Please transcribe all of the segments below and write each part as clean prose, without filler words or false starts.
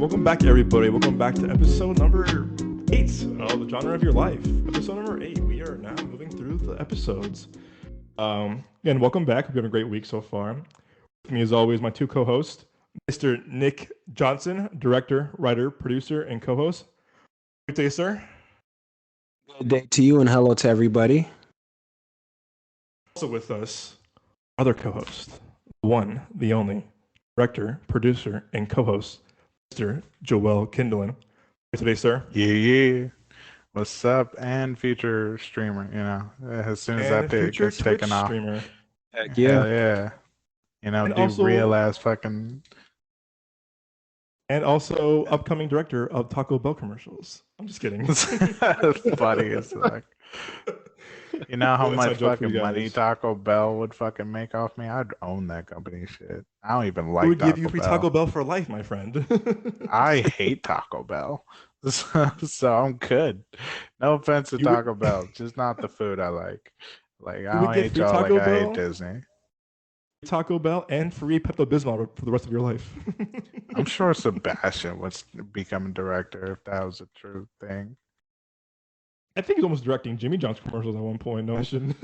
welcome back, everybody. Welcome back to episode number 8 of the Genre of Your Life. Episode number 8. We are now moving through the episodes. Again, welcome back. We've had a great week so far. With me, as always, my two co-hosts, Mr. Nick Johnson, director, writer, producer, and co-host. Good day, sir. Good day to you, and hello to everybody. Also with us, other co-host, the one, the only, director, producer, and co-host, Mr. Joel Kindlin. Good today, sir. Yeah. What's up? And future streamer, as soon as that pick gets taken off. Streamer. Heck Hell yeah. And do also, real ass fucking. And also upcoming director of Taco Bell commercials. I'm just kidding. Funny as fuck. You know how much fucking money Taco Bell would fucking make off me? I'd own that company shit. I don't even like Taco Bell. Who would give you free Taco Bell for life, my friend? I hate Taco Bell. So I'm good. No offense to Taco Bell, just not the food I like. Like, I don't hate y'all like I hate Disney. Taco Bell and free Pepto-Bismol for the rest of your life. I'm sure Sebastian would become a director if that was a true thing. I think he's almost directing Jimmy John's commercials at one point. No, I shouldn't.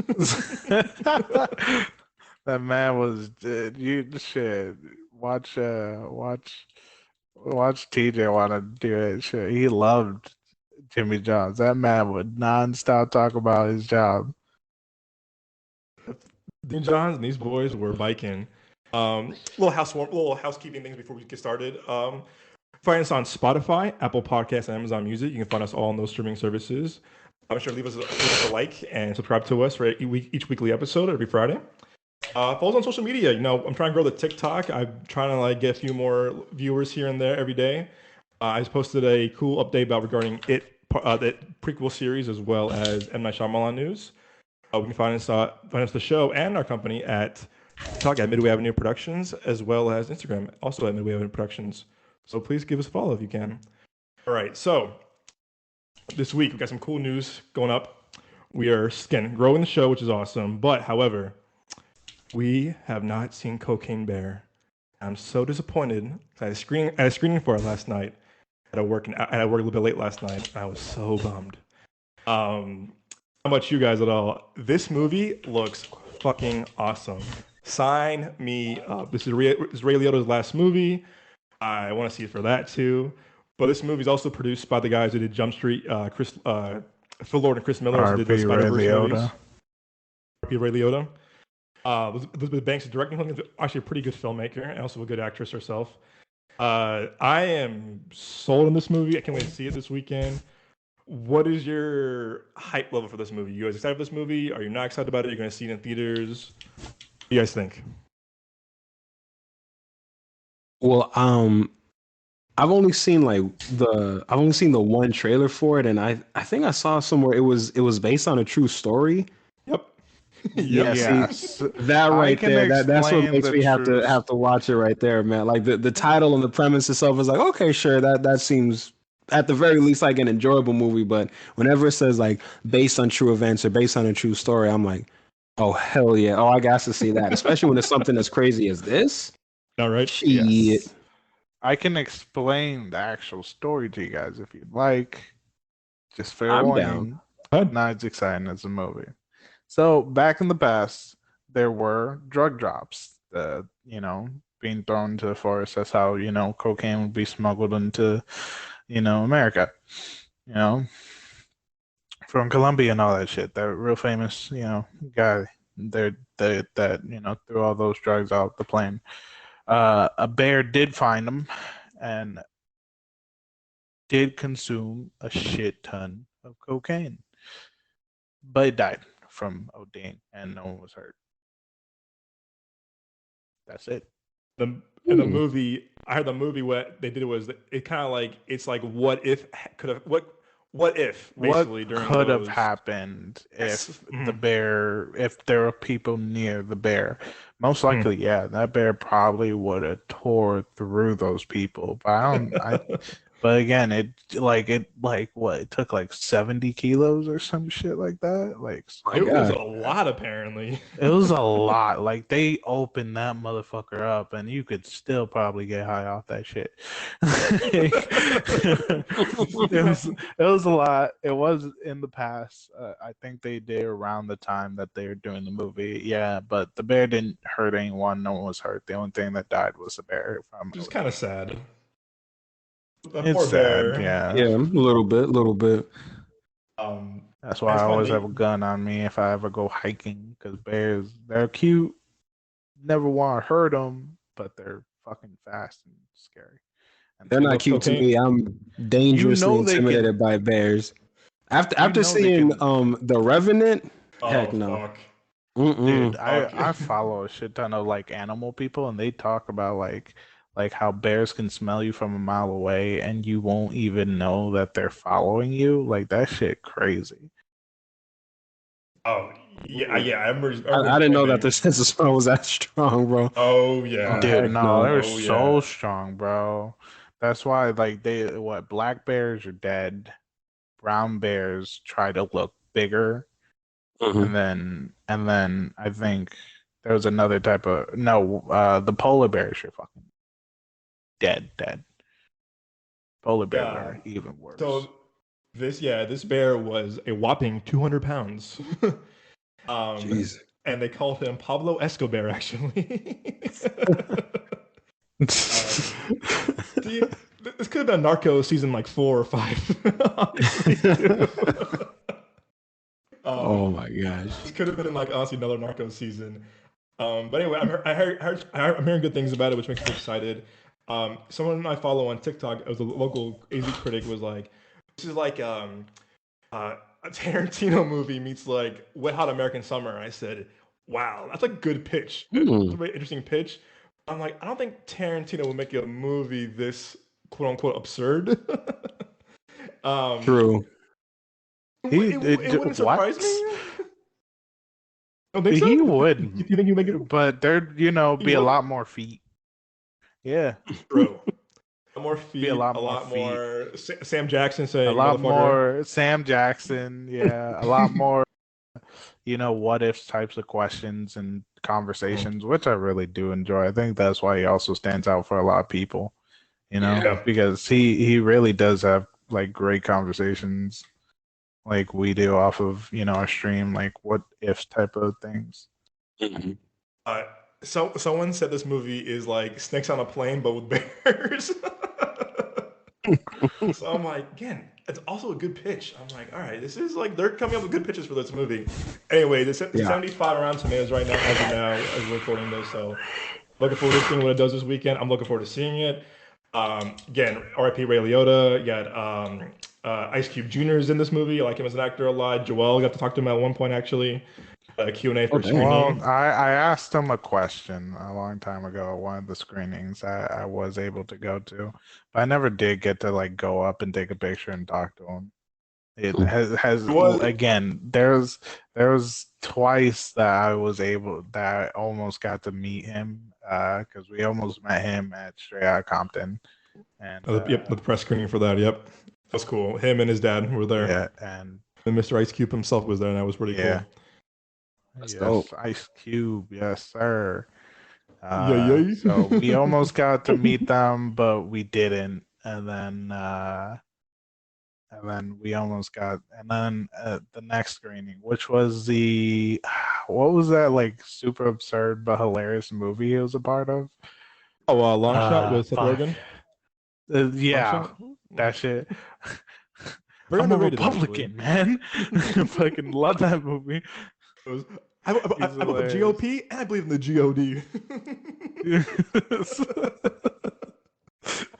That man was you shit. Watch TJ want to do it. Shit, he loved Jimmy John's. That man would nonstop talk about his job. Jimmy John's and these boys were biking. Little housekeeping things before we get started. Find us on Spotify, Apple Podcasts, and Amazon Music. You can find us all on those streaming services. I'm sure leave us a like and subscribe to us for each weekly episode every Friday. Follow us on social media. I'm trying to grow the TikTok. I'm trying to get a few more viewers here and there every day. I just posted a cool update regarding the prequel series as well as M. Night Shyamalan news. You can find us the show and our company at TikTok at Midway Avenue Productions, as well as Instagram, also at Midway Avenue Productions. So please give us a follow if you can. All right, so this week we've got some cool news going up. We are, again, growing the show, which is awesome. But, however, we have not seen Cocaine Bear. I'm so disappointed. I had a screening for it last night. I had to work a little bit late last night. I was so bummed. How about you guys at all? This movie looks fucking awesome. Sign me up. This is Ray Liotta's last movie. I want to see it for that too. But this movie is also produced by the guys who did Jump Street, Phil Lord and Chris Miller, who did the Spider-Verse movies. Ray Liotta. Elizabeth Banks is directing something. Actually, a pretty good filmmaker and also a good actress herself. I am sold on this movie. I can't wait to see it this weekend. What is your hype level for this movie? You guys excited for this movie? Are you not excited about it? You're going to see it in theaters? What do you guys think? Well, I've only seen the one trailer for it, and I think I saw somewhere it was based on a true story. Yep. See, that right there, that's what makes me have to watch it right there, man. Like the title and the premise itself is like, okay, sure, that seems at the very least like an enjoyable movie. But whenever it says like based on true events or based on a true story, I'm like, oh hell yeah, oh I got to see that, especially when it's something as crazy as this. All right. Shit. Yes. I can explain the actual story to you guys if you'd like. Just fair I'm warning. down. Not as exciting as a movie. So back in the past, there were drug drops, being thrown into the forest. That's how, cocaine would be smuggled into, America, from Colombia and all that shit. That real famous, guy that threw all those drugs out the plane. A bear did find them and did consume a shit ton of cocaine, but it died from ODing and no one was hurt. That's it. The movie, I heard the movie, what they did was it kind of like, it's like what if basically what could have happened if the bear, if there were people near the bear. Most likely, yeah, that bear probably would have tore through those people. But But again, it took like 70 kilos or some shit like that. Like it was a lot apparently. It was a lot. Like they opened that motherfucker up, and you could still probably get high off that shit. It was a lot. It was in the past. I think they did around the time that they were doing the movie. Yeah, but the bear didn't hurt anyone. No one was hurt. The only thing that died was the bear. Just kind of sad. It's poor sad, bear. Yeah, a little bit. That's why I always have a gun on me if I ever go hiking, because bears, they're cute. Never want to hurt them, but they're fucking fast and scary. And they're not cute to me. I'm dangerously intimidated by bears. After seeing The Revenant, heck no. Dude, I follow a shit ton of like animal people, and they talk about like how bears can smell you from a mile away and you won't even know that they're following you. Like that shit crazy. Oh yeah. I remember I didn't know that their sense of smell was that strong, bro. Oh yeah, dude. No, they're so strong, bro. That's why like black bears are dead. Brown bears try to look bigger. And then I think there was another type of the polar bears are fucking dead. Polar bears are even worse. So this bear was a whopping 200 pounds. Jeez. And they called him Pablo Escobar, actually. This could have been Narcos season like 4 or 5. Honestly, oh my gosh! This could have been like honestly another Narcos season. But anyway, I'm hearing good things about it, which makes me excited. Someone I follow on TikTok, as a local AZ critic, was like, "This is like a Tarantino movie meets like Wet Hot American Summer." And I said, "Wow, that's a good pitch. That's a very interesting pitch." I'm like, I don't think Tarantino would make a movie this quote unquote absurd. True. It wouldn't surprise me. Don't think so? He would. You think you make it? But there'd be a lot more feet. Yeah. True. More feet. A lot more. Sam Jackson saying. A lot more Sam Jackson. Yeah. A lot more. What if types of questions and conversations, which I really do enjoy. I think that's why he also stands out for a lot of people. Because he really does have like great conversations. Like we do off of our stream, like what if type of things. So someone said this movie is like Snakes on a Plane but with bears. So I'm like, again, it's also a good pitch. I'm like, all right, this is like they're coming up with good pitches for this movie. Anyway, the 75 Rotten Tomatoes right now as we're recording this. So looking forward to seeing what it does this weekend. I'm looking forward to seeing it. Again, R.I.P. Ray Liotta. You got Ice Cube Jr. is in this movie. I like him as an actor a lot. Joel, got to talk to him at one point actually. Q&A for screening. Well, I asked him a question a long time ago at one of the screenings I was able to go to, but I never did get to like go up and take a picture and talk to him. It has again. There was twice that I almost got to meet him because we almost met him at Straight Outta Compton. And the press screening for that. Yep, that's cool. Him and his dad were there. Yeah, and Mr. Ice Cube himself was there, and that was pretty cool. Yes, Ice Cube, yes, sir. So we almost got to meet them, but we didn't. And then we almost got. And then the next screening, which was what was that like super absurd but hilarious movie he was a part of? Oh, Long Shot with Seth Rogen. Yeah, that shit. I'm a Republican, man. I fucking love that movie. I believe in the GOP and I believe in the GOD.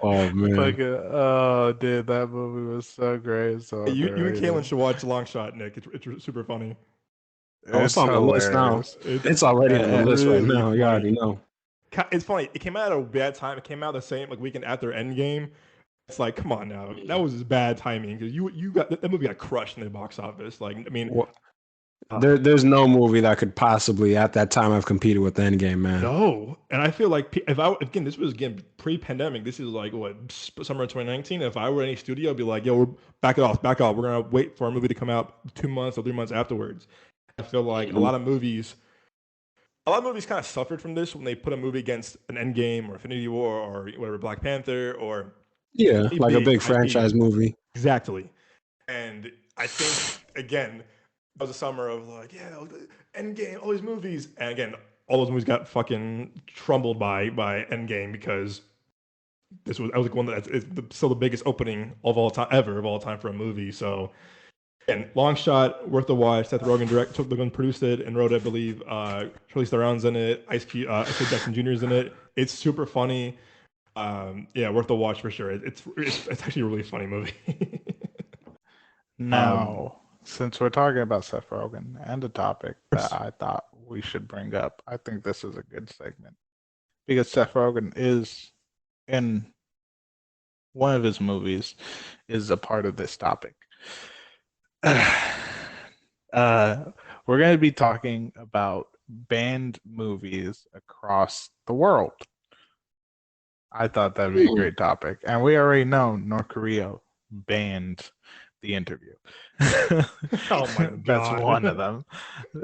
Oh man! Dude, that movie was so great. So you and Kaylin should watch Long Shot, Nick. It's super funny. It's on the list now. It's already on the list right now. You already know. It's funny. It came out at a bad time. It came out the same weekend after Endgame. It's like, come on now. That was bad timing because you got that movie got crushed in the box office. Like, I mean. There's no movie that could possibly at that time have competed with Endgame, man. No, and I feel like this was again pre-pandemic. This is like what summer of 2019. If I were any studio, I'd be like, "Yo, we're back off. We're gonna wait for our movie to come out 2 months or 3 months afterwards." I feel like a lot of movies kind of suffered from this when they put a movie against an Endgame or Infinity War or whatever, Black Panther or like a big franchise movie. Exactly, and I think again. That was a summer of like, Endgame, all these movies. And again, all those movies got fucking trumbled by Endgame because I was like one that's still the biggest opening of all time for a movie. So, and long shot, worth the watch. Seth Rogen produced it and wrote it, I believe. Charlize Theron's in it. Ice Jackson Jr. is in it. It's super funny. Worth the watch for sure. It's actually a really funny movie. Now, since we're talking about Seth Rogen and a topic that I thought we should bring up, I think this is a good segment because Seth Rogen is in one of his movies is a part of this topic. We're going to be talking about banned movies across the world. I thought that'd be a great topic, and we already know North Korea banned The Interview. Oh my god, that's one of them.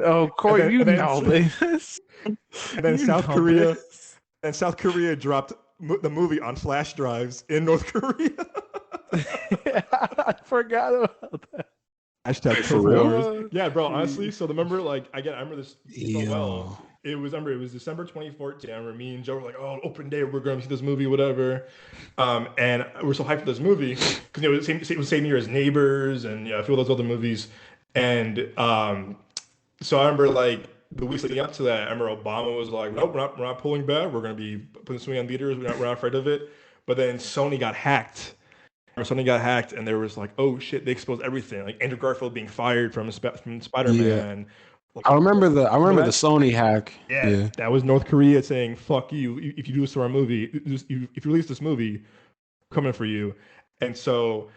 Oh, Corey, you know this. And then South Korea dropped the movie on flash drives in North Korea. Yeah, I forgot about that. Hashtag for real. Yeah, bro. Honestly, so remember, I remember this so well. It was December 2014. I remember me and Joe were like, "Oh, open day, we're going to see this movie, whatever." And we're so hyped for this movie because it was the same year as Neighbors and a few of those other movies. And so I remember the weeks leading up to that, I remember Obama was like, "Nope, we're not pulling back. We're going to be putting this movie on theaters. We're not afraid of it." But then Sony got hacked. And there was like, oh shit, they exposed everything. Like Andrew Garfield being fired from Spider-Man. Yeah. I remember the Sony hack. Yeah, that was North Korea saying, "Fuck you! If you do this to our movie, if you release this movie, coming for you." And so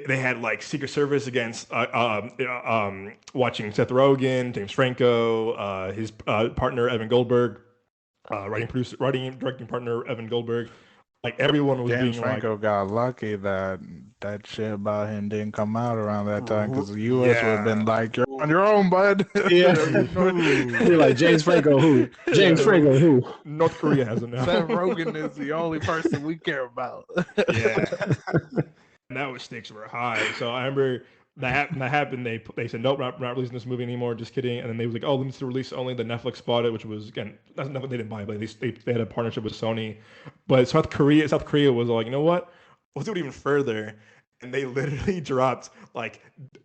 they had Secret Service against watching Seth Rogen, James Franco, his partner Evan Goldberg, writing and directing partner Evan Goldberg. Everyone was James Franco got lucky that shit about him didn't come out around that time because the U.S. would have been like, "You're on your own, bud." Yeah, you're like James Franco who? Franco who? North Korea has him now. Seth Rogen is the only person we care about. Yeah, and that was stakes were high. So I remember that happened. They said, "Nope, we're not releasing this movie anymore. Just kidding." And then they was like, "Oh, let me to release only the Netflix bought it," which was again that's nothing they didn't buy, but they had a partnership with Sony. But South Korea was like, "You know what? Let's do it even further." And they literally dropped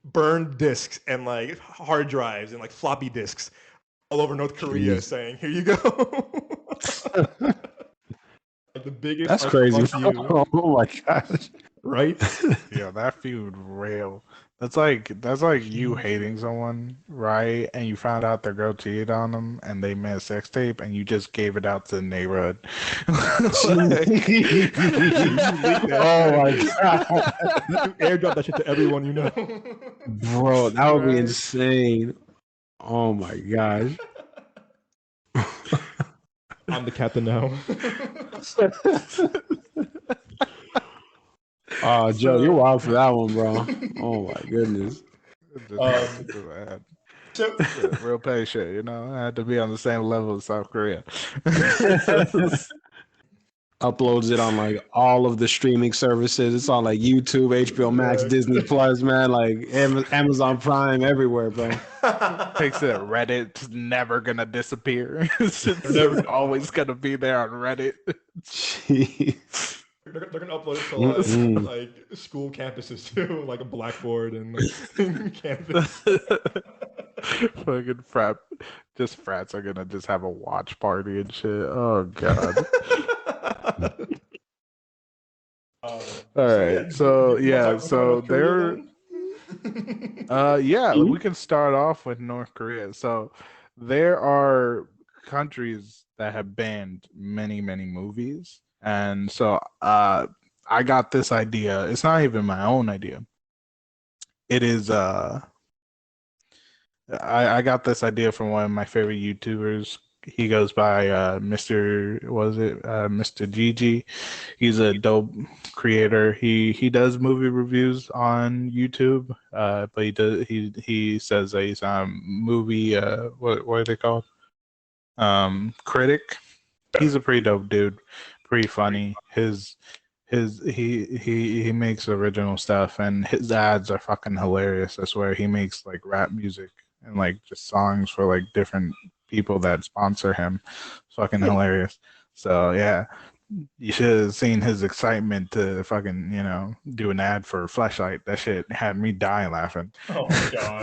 burned discs and hard drives and floppy disks all over North Korea, saying, "Here you go." The biggest. That's crazy. Oh my gosh. Right? Yeah, that feud real. That's like you hating someone, right? And you found out their girl cheated on them and they made a sex tape and you just gave it out to the neighborhood. Oh my god. Airdrop that shit to everyone you know. Bro, that would be insane. Oh my gosh. I'm the captain now. Oh, Joe, you're wild for that one, bro. Oh my goodness. Real patient, I had to be on the same level as South Korea. Uploads it on all of the streaming services. It's on YouTube, HBO Max, Disney Plus, man, Amazon Prime, everywhere, bro. Takes it. Reddit's never gonna disappear. It's never always gonna be there on Reddit. Jeez. They're gonna upload it to school campuses too, like a blackboard and campus. Fucking frats are gonna just have a watch party and shit. Oh god. All right, so they're we can start off with North Korea. So there are countries that have banned many movies. And so I got this idea. It's not even my own idea. It is I got this idea from one of my favorite YouTubers. He goes by Mr. Gigi. He's a dope creator. He does movie reviews on YouTube. But he says that he's movie what are they called? Critic. He's a pretty dope dude. Pretty funny. He makes original stuff, and his ads are fucking hilarious. I swear, he makes like rap music and like just songs for like different people that sponsor him. It's fucking hilarious. So yeah, you should have seen his excitement to fucking do an ad for Fleshlight. That shit had me dying laughing. Oh my god.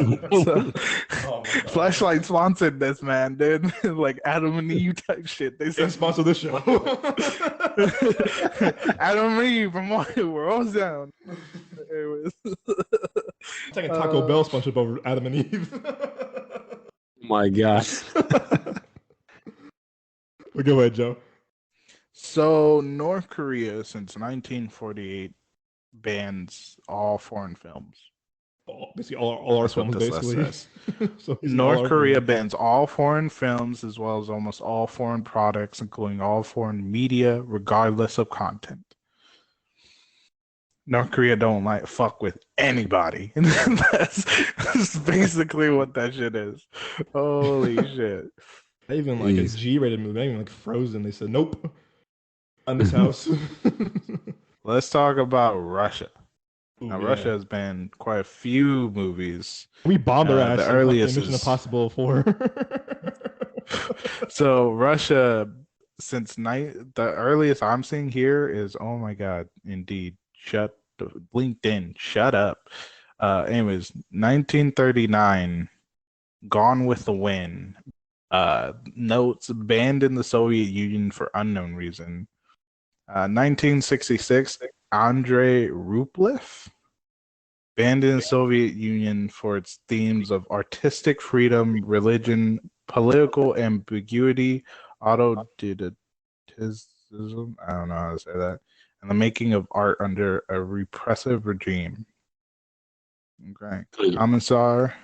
Fleshlight sponsored this, man, dude. Like Adam and Eve type shit. They said sponsor this show. Adam and Eve from World's Down. It's like a Taco Bell sponsorship over Adam and Eve. My God. Well, go ahead, Joe. So North Korea, since 1948, bans all foreign films. Basically, all our films, basically. So North Korea bans all foreign films as well as almost all foreign products, including all foreign media, regardless of content. North Korea don't like fuck with anybody. That's basically what that shit is. Holy shit. Not even like a G-rated movie, not even like Frozen. They said, nope. On this house. Let's talk about Russia. Now, Russia has banned quite a few movies. We bombed their ass. The earliest Mission Impossible 4. So Russia, since the earliest I'm seeing here is, oh my God, indeed, LinkedIn, shut up. Anyways, 1939, Gone with the Wind. Notes banned in the Soviet Union for unknown reason. 1966, Andrei Rublev, banned in the Soviet Union for its themes of artistic freedom, religion, political ambiguity, autodidatism, I don't know how to say that, and the making of art under a repressive regime. Okay. Commissar,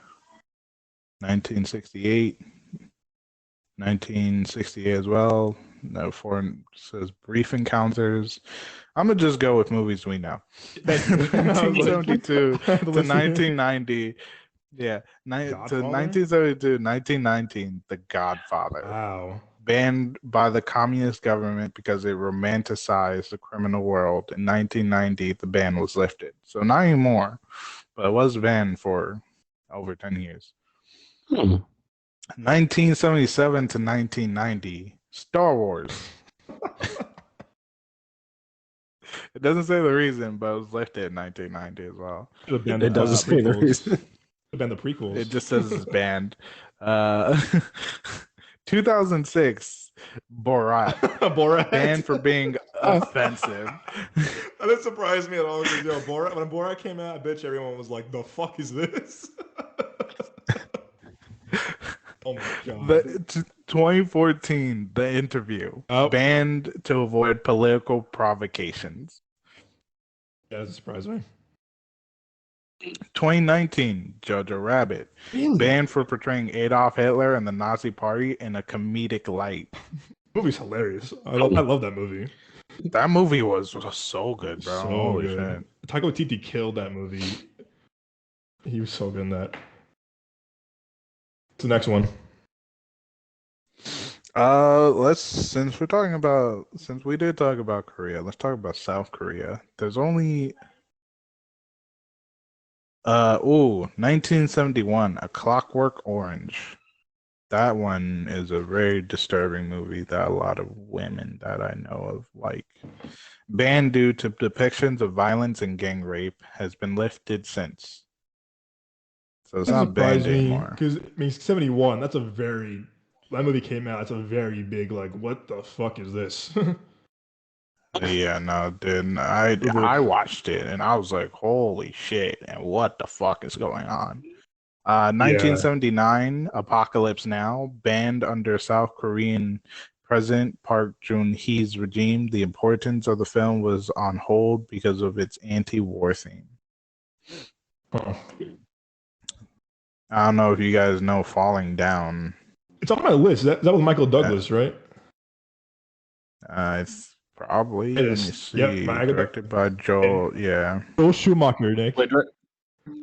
1968. 1968 as well. No foreign says brief encounters. I'm gonna just go with movies we know. 1972 to 1990. Yeah, to 1972, 1919. The Godfather. Wow. Banned by the communist government because it romanticized the criminal world. In 1990, the ban was lifted. So not anymore, but it was banned for over 10 years. 1977 to 1990, Star Wars. It doesn't say the reason, but it was lifted in 1990 as well. It doesn't say the reason. Banned the prequels. It just says it's banned. 2006, Borat. Banned for being offensive. That didn't surprise me at all. Yo, Borat, when Borat came out, I bet you everyone was like, the fuck is this? Oh my God. 2014, The Interview. Banned to avoid political provocations. Yeah, that doesn't surprise me. 2019, Jojo Rabbit. Really? Banned for portraying Adolf Hitler and the Nazi Party in a comedic light. The movie's hilarious. I love that movie. That movie was so good, bro. So good. Taika Waititi killed that movie. He was so good in that. What's the next one? Since we did talk about Korea, let's talk about South Korea. There's only 1971, A Clockwork Orange. That one is a very disturbing movie that a lot of women that I know of like. Banned due to depictions of violence and gang rape, has been lifted since. So it's not banned anymore. Because I mean, 71. That movie came out. It's a very big like. What the fuck is this? Yeah, no, dude. I watched it and I was like, holy shit! And what the fuck is going on? 1979, Apocalypse Now, banned under South Korean President Park Geun-hye's regime. The importance of the film was on hold because of its anti-war theme. I don't know if you guys know Falling Down. It's on my list. That was Michael Douglas, right? It's probably. It Let is. me see. Yep, Directed by Joel. Yeah. Joel Schumacher, Nick. Wait,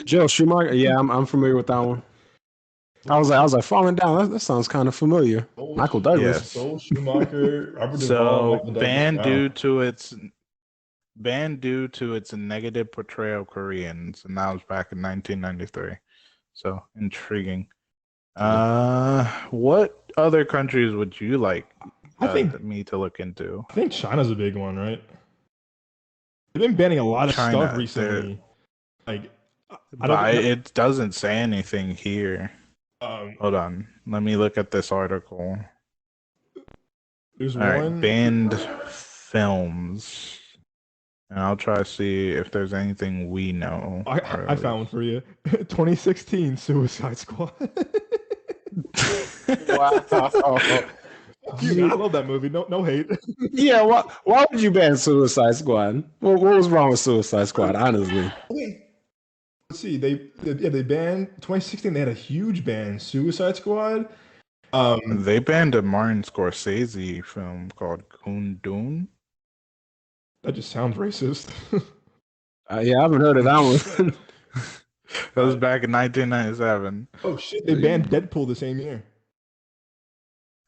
Joel Schumacher. Yeah, I'm familiar with that one. I was like, Falling Down. That sounds kind of familiar. Michael Douglas. Yes. Joel Schumacher, Robert Duvall, So Michael Douglas. banned Wow. due to its negative portrayal of Koreans, and that was back in 1993. So intriguing. What other countries would you like me to look into? I think China's a big one, right? They've been banning a lot of stuff recently. Like, it doesn't say anything here. Hold on, let me look at this article. There's one banned films, and I'll try to see if there's anything we know. I found one for you. 2016 Suicide Squad. Wow. Dude, I love that movie. No hate. Yeah, why would you ban Suicide Squad? What was wrong with Suicide Squad? Honestly, let's see. They banned 2016. They had a huge ban. Suicide Squad. They banned a Martin Scorsese film called Kundun. That just sounds racist. yeah, I haven't heard of that one. That was back in 1997. Oh shit! They banned Deadpool the same year.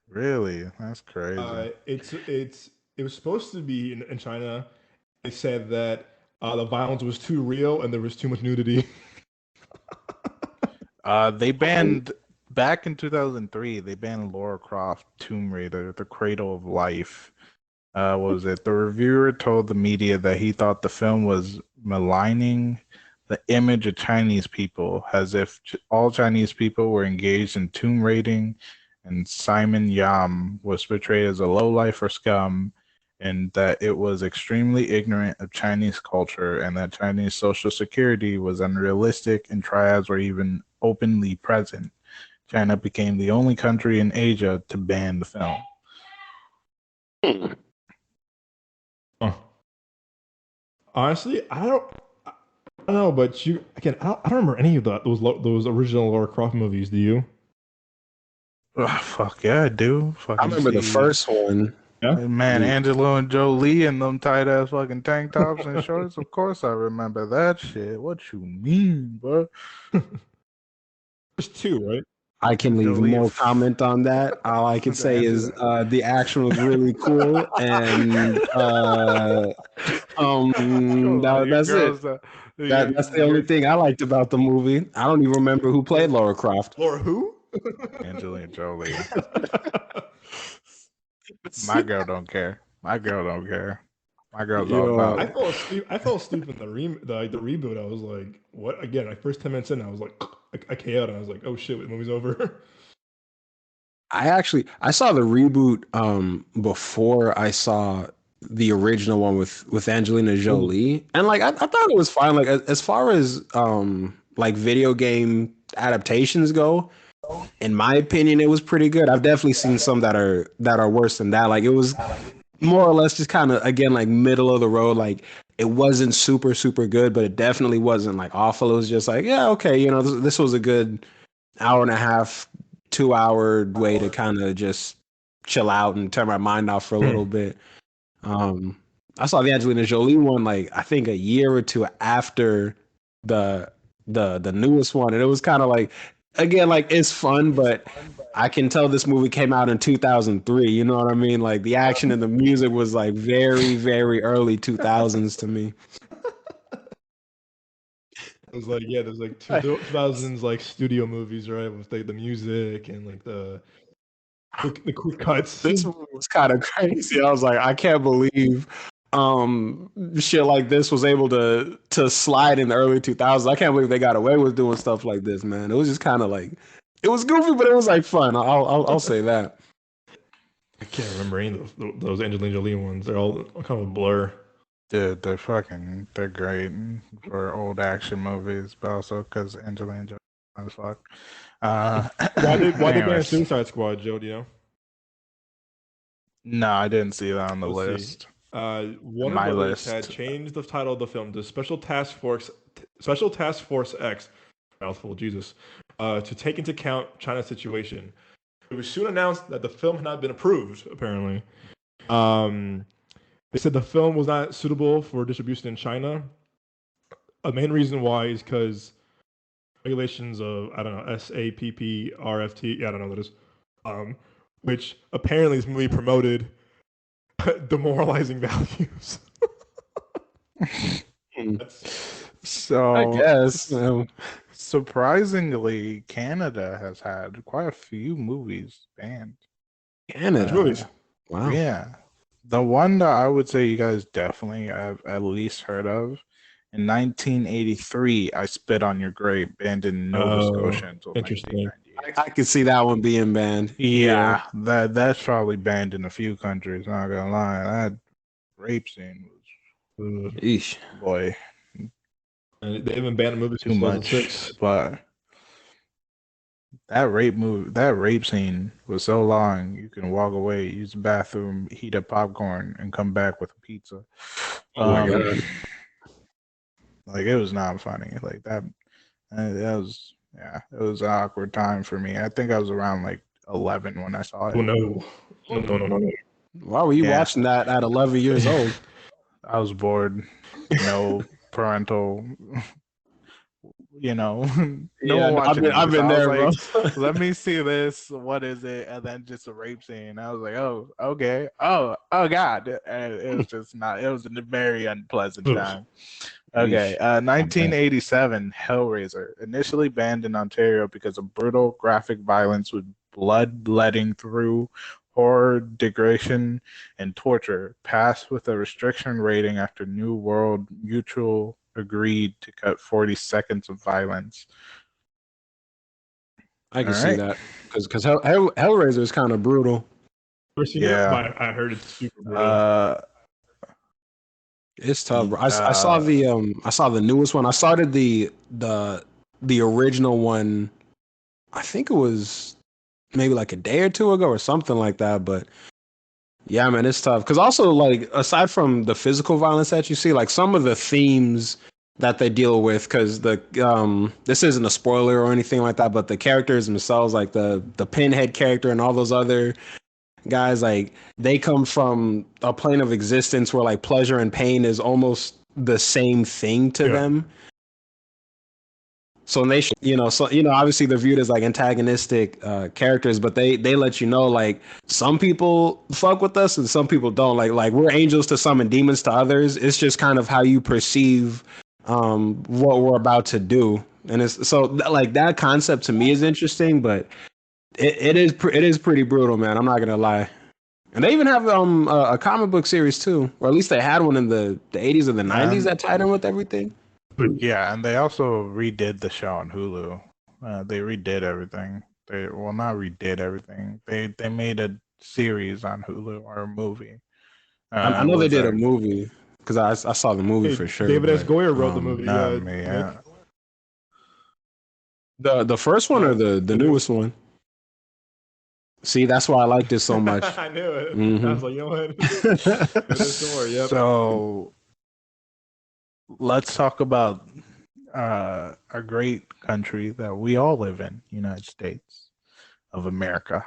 Really? That's crazy. It was supposed to be in China. They said that the violence was too real and there was too much nudity. They banned back in 2003. They banned Lara Croft Tomb Raider: The Cradle of Life. What was it? The reviewer told the media that he thought the film was maligning the image of Chinese people, as if all Chinese people were engaged in tomb raiding, and Simon Yam was portrayed as a lowlife or scum, and that it was extremely ignorant of Chinese culture, and that Chinese social security was unrealistic and triads were even openly present. China became the only country in Asia to ban the film. Honestly, I don't know, but I don't remember any of those original Lara Croft movies. Do you? Oh, fuck yeah, I do. I remember the first one. Yeah? Man, Angelo and Jolie and them tight ass fucking tank tops and shorts. Of course, I remember that shit. What you mean, bro? There's two, right? I can leave no comment on that. All I can say is the action was really cool, and that's it. That's the only thing I liked about the movie. I don't even remember who played Lara Croft. Lara who? Angelina Jolie. My girl don't care. My girl's all about. I fell asleep in the reboot. I was like, what? Again, like first 10 minutes in, I was like, I KO'd, and I was like, oh shit, the movie's over. I saw the reboot before I saw the original one with Angelina Jolie, and like I thought it was fine. Like as far as like video game adaptations go, in my opinion, it was pretty good. I've definitely seen some that are worse than that. Like it was more or less just kind of, again, like middle of the road. Like it wasn't super good, but it definitely wasn't like awful. It was just like, yeah, okay, this was a good hour and a half, 2 hour way to kind of just chill out and turn my mind off for a little bit. I saw the Angelina Jolie one like I think a year or two after the newest one, and it was kind of like, again, like it's fun, but I can tell this movie came out in 2003. You know what I mean? Like the action and the music was like very early 2000s to me. It was like, yeah, there's like 2000s like studio movies, right, with like the music and like the quick cuts. This was kind of crazy. I was like, I can't believe shit like this was able to slide in the early 2000s. I can't believe they got away with doing stuff like this, man. It was just kind of like, it was goofy, but it was like fun. I'll say that. I can't remember any of those Angelina Jolie ones. They're all kind of a blur. Dude, they're great for old action movies, but also because Angelina Jolie as fuck. Why did they ban Suicide Squad, Joe? Do you know? No, I didn't see that on the list. Warner Bros. Had changed the title of the film to Special Task Force X. Mouthful, Jesus. to take into account China's situation. It was soon announced that the film had not been approved, apparently. They said the film was not suitable for distribution in China. The main reason why is because regulations of, I don't know, SAPPRFT, yeah, I don't know what that is, which apparently this movie promoted demoralizing values. So I guess. Surprisingly, Canada has had quite a few movies banned. Canada. Wow. Yeah. The one that I would say you guys definitely have at least heard of, in 1983, I Spit on Your Grave, banned in Nova Scotia until 1998. I could see that one being banned. Yeah, that's probably banned in a few countries, not gonna lie. That rape scene was boy. And they haven't banned a movie too much, but that rape scene was so long. You can walk away, use the bathroom, heat up popcorn, and come back with a pizza. Oh my god! Like, it was not funny. Like that was it was an awkward time for me. I think I was around like 11 when I saw it. Oh no. Why were you watching that at 11 years old? I was bored. No parental. No one watching. I've been there, like, bro. Let me see this. What is it? And then just a rape scene. I was like, oh, okay. Oh God. And it was just not. It was a very unpleasant time. Okay. 1987, Hellraiser, initially banned in Ontario because of brutal graphic violence with blood letting through, horror, degradation, and torture, passed with a restriction rating after New World Mutual agreed to cut 40 seconds of violence. I can see that because Hellraiser is kind of brutal. Yeah, I heard it's super brutal. It's tough, bro. I saw the newest one. I started the original one. I think it was maybe like a day or two ago or something like that. But yeah, man, it's tough because also, like, aside from the physical violence that you see, like some of the themes that they deal with, because this isn't a spoiler or anything like that, but the characters themselves, like the Pinhead character and all those other guys, like, they come from a plane of existence where like pleasure and pain is almost the same thing to them. So they, obviously they're viewed as like antagonistic characters, but they let you know, like, some people fuck with us and some people don't. Like we're angels to some and demons to others. It's just kind of how you perceive what we're about to do. And it's so, like, that concept to me is interesting, but it is pretty brutal, man. I'm not gonna lie. And they even have a comic book series too, or at least they had one in the 80s or the 90s that tied in with everything. Yeah, and they also redid the show on Hulu. They redid everything. Not redid everything. They made a series on Hulu, or a movie. I know they did a movie because I saw the movie for sure. David S. Goyer wrote the movie. The first one or the newest one? See, that's why I like this so much. I knew it. Mm-hmm. I was like, you know what? Yep. So let's talk about a great country that we all live in, United States of America.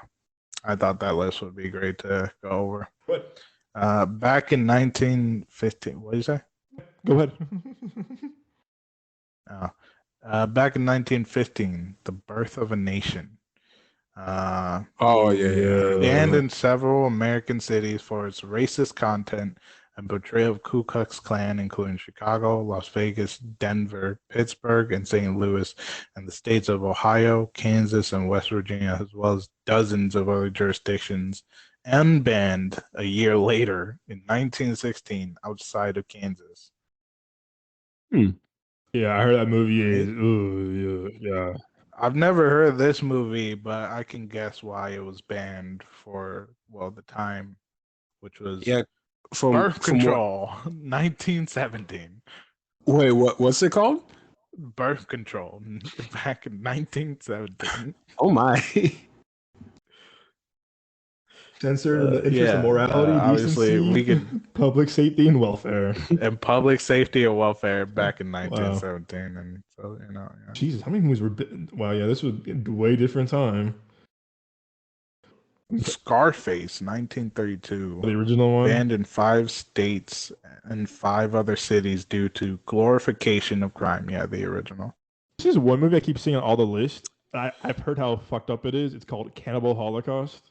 I thought that list would be great to go over. What? Back in 1915, what did you say? Go ahead. Back in 1915, the birth of a nation. Banned in several American cities for its racist content and portrayal of Ku Klux Klan, including Chicago, Las Vegas, Denver, Pittsburgh, and St. Louis, and the states of Ohio, Kansas, and West Virginia, as well as dozens of other jurisdictions, and banned a year later in 1916 outside of Kansas. Yeah, I heard that movie is. Yeah. I've never heard of this movie, but I can guess why it was banned for, the time, which was Birth Control, 1917. Wait, what's it called? Birth Control, back in 1917. Oh my. Censored in the interest of morality, obviously decency, we could public safety, and welfare. and public safety and welfare back in Wow. 1917, and so Yeah. Jesus, how many movies were? Wow, yeah, this was a way different time. Scarface, 1932. The original one. Banned in 5 states and 5 other cities due to glorification of crime. Yeah, the original. This is one movie I keep seeing on all the lists. I've heard how fucked up it is. It's called Cannibal Holocaust.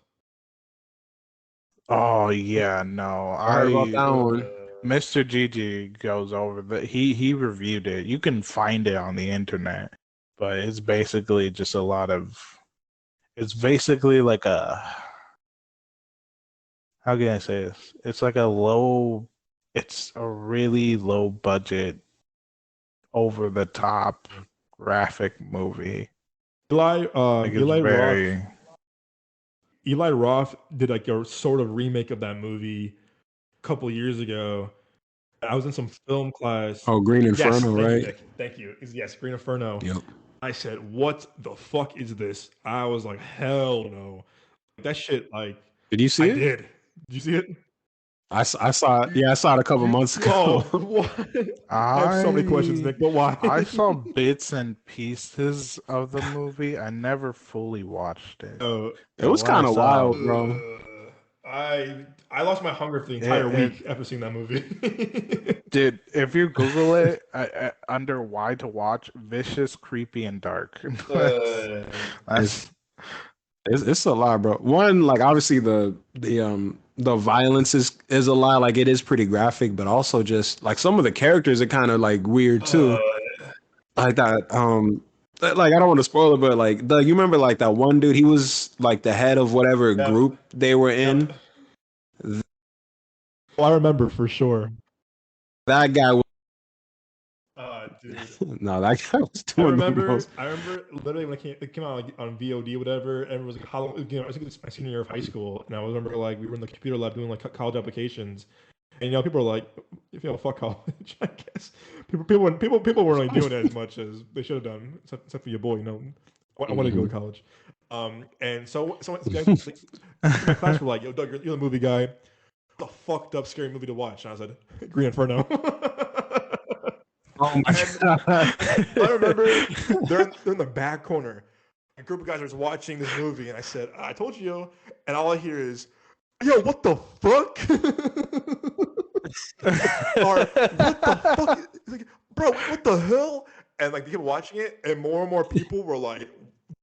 Oh yeah, no. I heard about that one. Mr. Gigi goes over he reviewed it. You can find it on the internet, but it's basically just a lot of it's basically like a how can I say this? It's like it's a really low budget, over the top graphic movie. Eli Roth did like a sort of remake of that movie a couple years ago. I was in some film class. Oh, Green Inferno, right? Thank you. Yes, Green Inferno. Yep. I said, "What the fuck is this?" I was like, "Hell no!" That shit. Like, did you see it? I did. Did you see it? I saw it. Yeah, I saw it a couple months ago. I have so many questions, Nick. But why? I saw bits and pieces of the movie. I never fully watched it. It was kind of wild, bro. I lost my hunger for the entire week after seeing that movie. Dude, if you Google it under why to watch, vicious, creepy, and dark. It's a lot, bro. One, like obviously the violence is a lot. Like it is pretty graphic, but also just like some of the characters are kind of like weird too. Like that. Like I don't want to spoil it, but like you remember like that one dude? He was like the head of whatever group they were in. I remember for sure. That guy was. Dude. No, that guy was doing. I remember literally when it came out like, on VOD or whatever, and it was like I think it was my senior year of high school, and I remember like we were in the computer lab doing like college applications, and people are like, fuck college. I guess people weren't like doing it as much as they should have done, except for your boy. I want to go to college. And so guys my class were like, "Yo, Doug, you're the movie guy. The fucked up scary movie to watch." And I said, "Green Inferno." Oh my God. I remember they're in the back corner. A group of guys was watching this movie, and I said, "I told you, yo." And all I hear is, "Yo, what the fuck?" Or what the fuck? Like, bro, what the hell? And like they kept watching it, and more people were like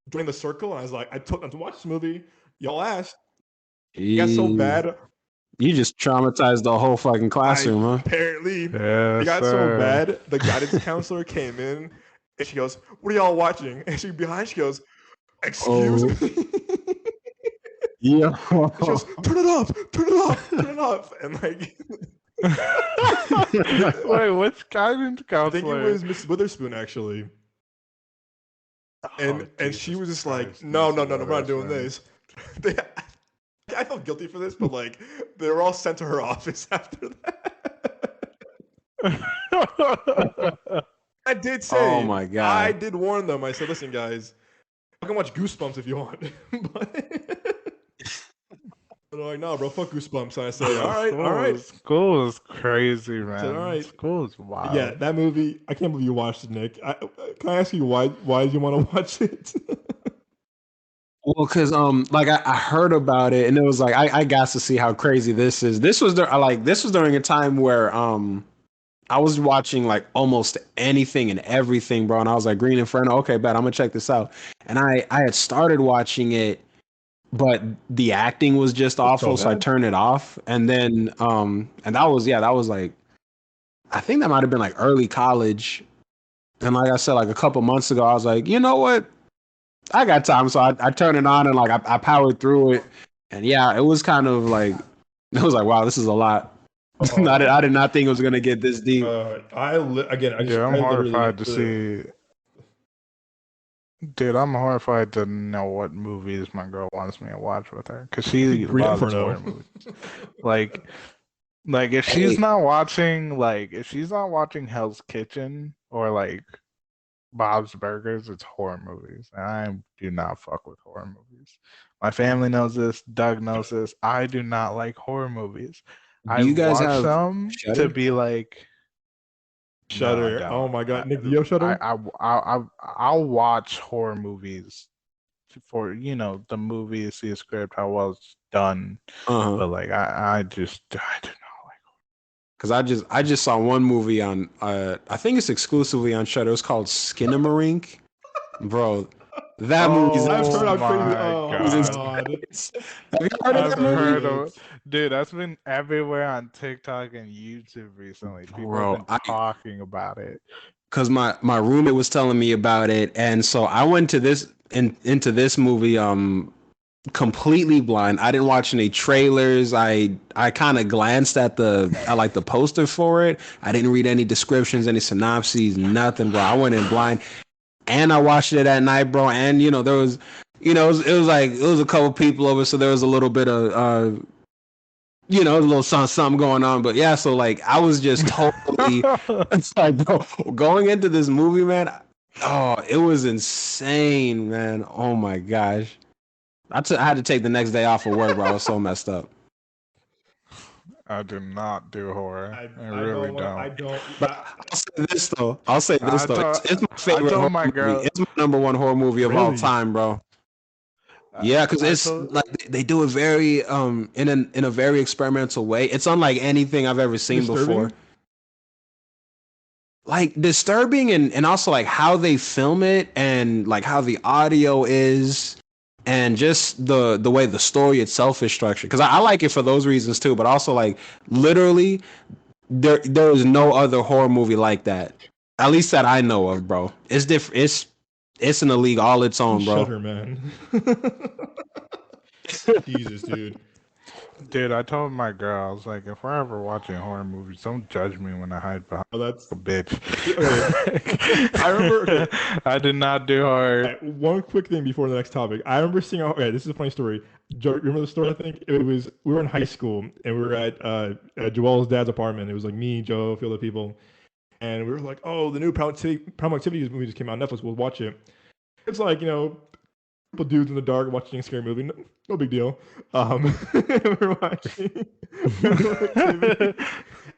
joining the circle. And I was like, I took them to watch this movie. Y'all asked. It got so bad. You just traumatized the whole fucking classroom, huh? Apparently. It got so bad, the guidance counselor came in, and she goes, "What are y'all watching?" And she goes, "Excuse me?" Yeah. She goes, turn it off. And like... Wait, which guidance counselor? I think it was Miss Witherspoon, actually. And she was just like, no, we're not doing this. I felt guilty for this, but like they were all sent to her office after that. I did say, oh my God, I did warn them. I said, listen, guys, I can watch Goosebumps if you want. But they're like, no, bro, fuck Goosebumps. And I said, all right. School is crazy, man. Said, all right. School is wild. Yeah, that movie, I can't believe you watched it, Nick. Can I ask you why did you want to watch it? Well, because like I heard about it, and it was like I got to see how crazy this is. This was during a time where I was watching like almost anything and everything, bro. And I was like, Green Inferno, okay, bet I'm gonna check this out. And I had started watching it, but the acting was just awful, so I turned it off. And then and that was like, I think that might have been like early college. And like I said, like a couple months ago, I was like, you know what? I got time, so I turned it on and like I powered through it, and yeah, it was kind of like wow, this is a lot. I did not think it was gonna get this deep. I'm horrified to see. Dude, I'm horrified to know what movies my girl wants me to watch with her, because she loves horror movies. Like if she's not watching Hell's Kitchen or like Bob's Burgers, it's horror movies. I do not fuck with horror movies. My family knows this. Doug knows this. I do not like horror movies. Do I you guys watch have them to Shudder? be like, no, I Shudder. Oh don't. my god, Nick, do you have Shudder? I'll watch horror movies for the movie, see a script, how well it's done. But like I do not like. Because I just saw one movie on I think it's exclusively on Shudder. It's called Skinamarink. Bro, that movie's I've heard Oh how crazy. my Oh my god. god. Have you heard of I've that movie? heard of dude, that's been everywhere on TikTok and YouTube recently. People Bro, have been talking about it. Because my roommate was telling me about it, and so I went to into this movie completely blind. I didn't watch any trailers. I kind of glanced at like the poster for it. I didn't read any descriptions, any synopses, nothing, bro. I went in blind, and I watched it at night, bro. And there was, it was a couple people over, so there was a little bit of a little something going on. But yeah, so like I was just totally it's like, bro, going into this movie, man. Oh, it was insane, man. Oh my gosh. I had to take the next day off of work, bro. I was so messed up. I do not do horror. I really don't. I don't. But I'll say this though. It's my favorite horror movie. It's my number one horror movie of all time, bro. Yeah, because it's like they do it very in a very experimental way. It's unlike anything I've ever seen before. Like disturbing and also like how they film it and like how the audio is. And just the way the story itself is structured, because I like it for those reasons too. But also, like literally, there is no other horror movie like that, at least that I know of, bro. It's different. It's in a league all its own, bro. Shudder, man. Jesus, dude. Dude, I told my girl, I was like, if we're ever watching horror movies, don't judge me when I hide behind a bitch. Okay. I remember. Okay. I did not do horror. Right, one quick thing before the next topic. I remember seeing. Okay, this is a funny story. Joe, remember the story? I think it was. We were in high school and we were at Joel's dad's apartment. It was like me, Joe, a few other people, and we were like, "Oh, the new Paranormal Activity movie just came out on Netflix. We'll watch it." It's like couple dudes in the dark watching a scary movie. No big deal. We're watching.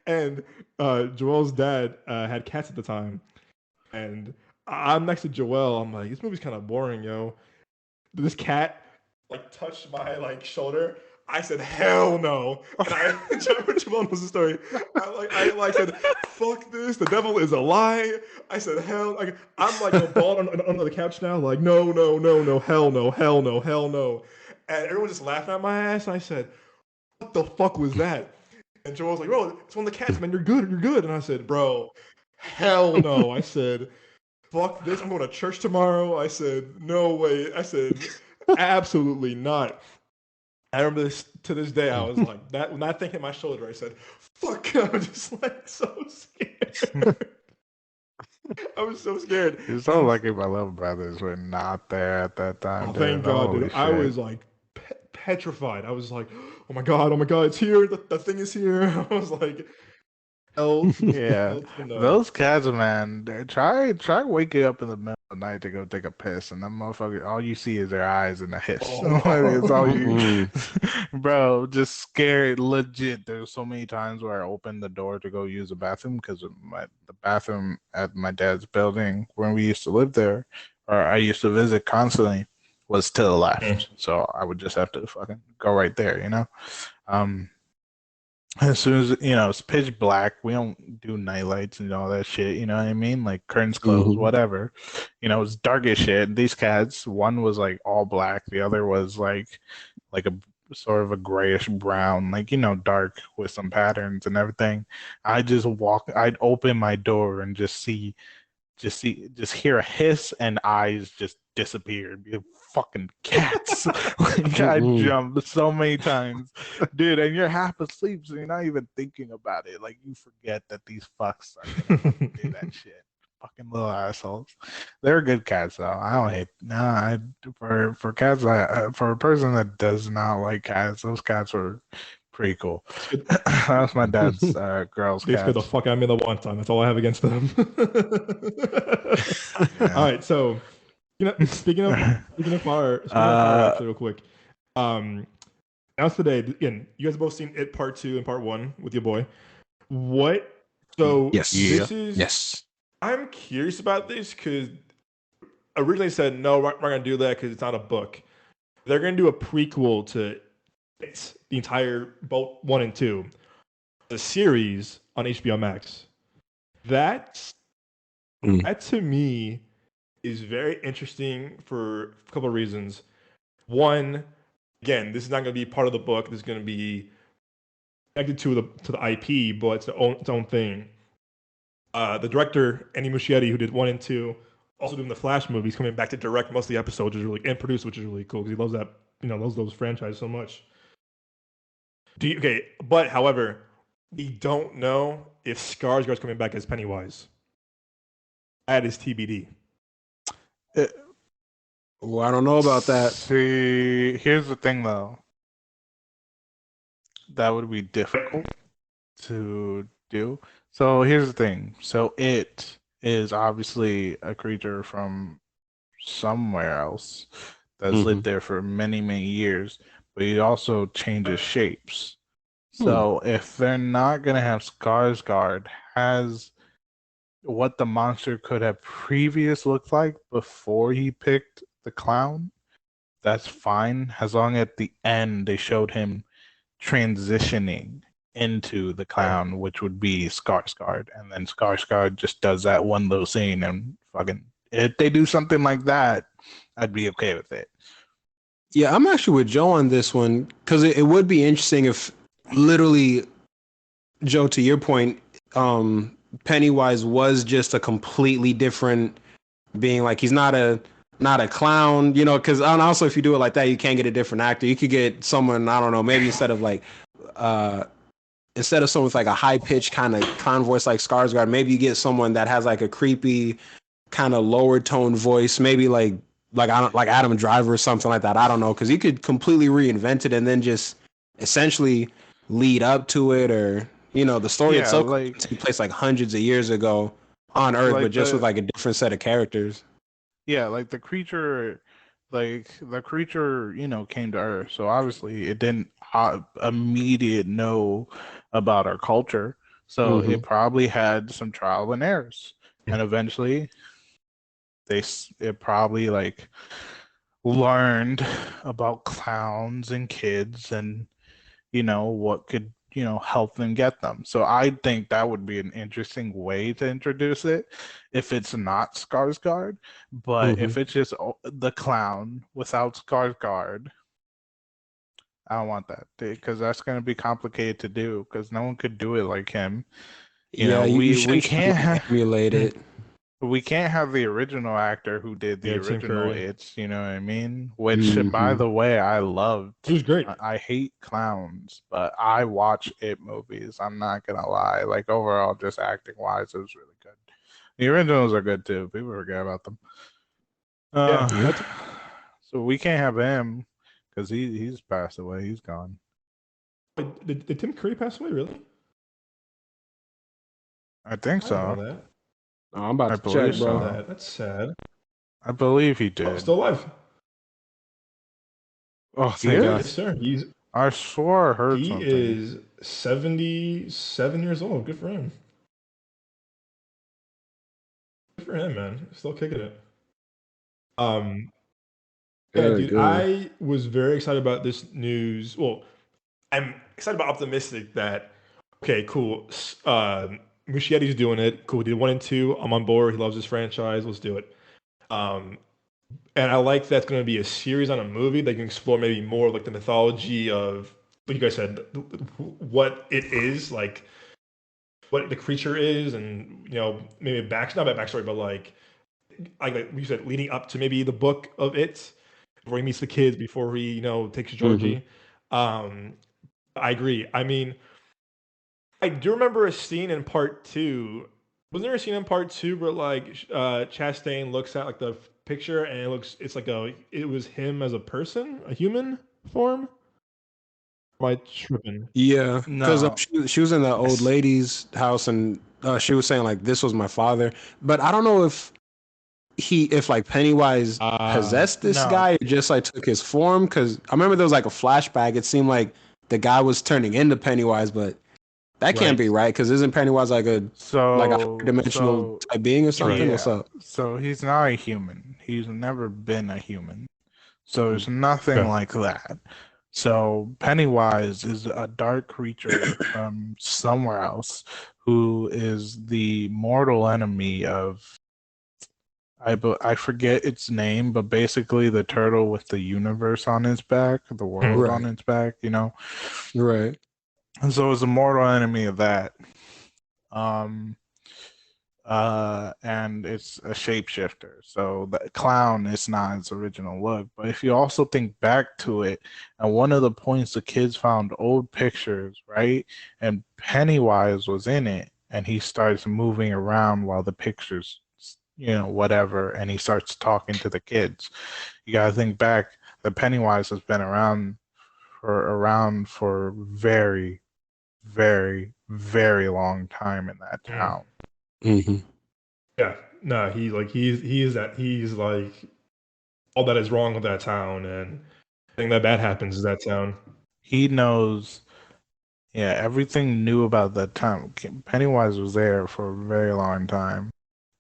And Joel's dad had cats at the time. And I'm next to Joel. I'm like, this movie's kind of boring, yo. This cat like touched my like shoulder. I said, hell no. And Joel knows the story. I said, fuck this. The devil is a lie. I said, hell. Like, I'm like bald under the couch now. Like, no, hell no. And everyone just laughed at my ass. And I said, what the fuck was that? And Joel's like, bro, it's one of the cats, man. You're good. And I said, bro, hell no. I said, fuck this. I'm going to church tomorrow. I said, no way. I said, absolutely not. I remember this to this day. I was like, that when that thing hit my shoulder, I said, fuck. I was just like so scared. I was so scared. It's so lucky my little brothers were not there at that time. Oh, thank God, dude. I was like petrified. I was like, oh my God, it's here. The thing is here. I was like, yeah. Those cats, man, try waking up in the middle of the night to go take a piss, and that motherfucker, all you see is their eyes and a hiss. It's all you, bro. Just scared, legit. There's so many times where I opened the door to go use the bathroom because the bathroom at my dad's building when we used to live there, or I used to visit constantly, was to the left. So I would just have to fucking go right there, As soon as it's pitch black, we don't do night lights and all that shit. You know what I mean? Like curtains closed, whatever. It's dark as shit. These cats, one was like all black, the other was like a sort of a grayish brown, like dark with some patterns and everything. I'd open my door and just hear a hiss and eyes just disappeared. Fucking cats. I jumped so many times, dude, and you're half asleep, so you're not even thinking about it. Like, you forget that these fucks are gonna do that shit. Fucking little assholes. They're good cats though. I don't hate for cats. For a person that does not like cats, those cats were Prequel. That was my dad's girls' They scared the cats. fuck out of me the one time. That's all I have against them. All right, so speaking of fire, actually, real quick. Announced today. Again, you guys have both seen It Part 2 and Part 1 with your boy. What? So yes, this is yes. I'm curious about this because originally said no, we're not gonna do that because it's not a book. They're gonna do a prequel to It, the entire both 1 and 2, the series on HBOMAX. That to me is very interesting for a couple of reasons. One, again, this is not going to be part of the book. This is going to be connected to the IP, but it's its own thing. The director Andy Muschietti, who did 1 and 2, also doing the Flash movies, coming back to direct most of the episodes, which is really, and produce, which is really cool because he loves that, loves those franchises so much. But however, we don't know if Skarsgård's coming back as Pennywise. That is TBD. Well, I don't know about that. See, here's the thing, though. That would be difficult to do. So here's the thing. So It is obviously a creature from somewhere else that's lived there for many, many years, but he also changes shapes. So if they're not going to have Skarsgård has what the monster could have previously looked like before he picked the clown, that's fine, as long as at the end they showed him transitioning into the clown, which would be Skarsgård, and then Skarsgård just does that one little scene and fucking, if they do something like that, I'd be okay with it. Yeah, I'm actually with Joe on this one because it would be interesting if literally, Joe, to your point, Pennywise was just a completely different being. Like, he's not a clown, because also if you do it like that, you can't get a different actor. You could get someone, I don't know, maybe instead of someone with like a high pitched kind of clown voice like Skarsgård, maybe you get someone that has like a creepy kind of lower tone voice, maybe like Adam Driver or something like that. I don't know, because you could completely reinvent it and then just essentially lead up to it, or the story itself took place like hundreds of years ago on Earth, but just with like a different set of characters. Yeah, like the creature came to Earth, so obviously it didn't immediate know about our culture, so it probably had some trial and errors, and eventually it probably like learned about clowns and kids and what could help them get them. So I think that would be an interesting way to introduce it if it's not Skarsgård, but if it's just the clown without Skarsgård, I don't want that, because that's going to be complicated to do because no one could do it like him. We can't emulate it. We can't have the original actor who did the original It's, you know what I mean? Which, by the way, I loved. It was great. I hate clowns, but I watch It movies. I'm not gonna lie. Like, overall, just acting wise, it was really good. The originals are good too. People forget about them. So we can't have him because he's passed away. He's gone. Did Tim Curry pass away? Really? I think so. Oh, I'm about to check, bro. That's sad. I believe he did. Oh, still alive. Oh, thank God. Yes, sir. I swore I heard something. He is 77 years old. Good for him. Good for him, man. Still kicking it. Dude, I was very excited about this news. Well, I'm excited but optimistic that, okay, cool. Muschietti's doing it. Cool. We did 1 and 2. I'm on board. He loves his franchise. Let's do it. And I like that's going to be a series on a movie that can explore maybe more of like the mythology of, like you guys said, what it is, like what the creature is, and maybe not about backstory, but like you said, leading up to maybe the book of It, before he meets the kids, before he takes Georgie. I agree. I mean, I do remember a scene in Part 2. Wasn't there a scene in Part 2 where like Chastain looks at like the picture and it was him as a person, a human form? Am I tripping? Yeah, because No. she was in the old lady's house, and she was saying like this was my father. But I don't know if like Pennywise possessed this No. guy or just like took his form. Because I remember there was like a flashback. It seemed like the guy was turning into Pennywise, but that can't be right. Because isn't Pennywise like a dimensional type being or something? Yeah. What's up? So he's not a human. He's never been a human. So it's nothing like that. So Pennywise is a dark creature from somewhere else who is the mortal enemy of I forget its name, but basically the turtle with the universe on its back, the world on its back, you know. Right. And so it's a mortal enemy of that. And it's a shapeshifter. So the clown is not its original look. But if you also think back to it, and one of the points the kids found old pictures, right? And Pennywise was in it, and he starts moving around while the pictures, you know, whatever, and he starts talking to the kids. You gotta think back that Pennywise has been around for very, very, very long time in that town. Mm-hmm. Yeah, no, he's like all that is wrong with that town, and everything that bad happens in that town. He knows, yeah, everything new about that town. Pennywise was there for a very long time,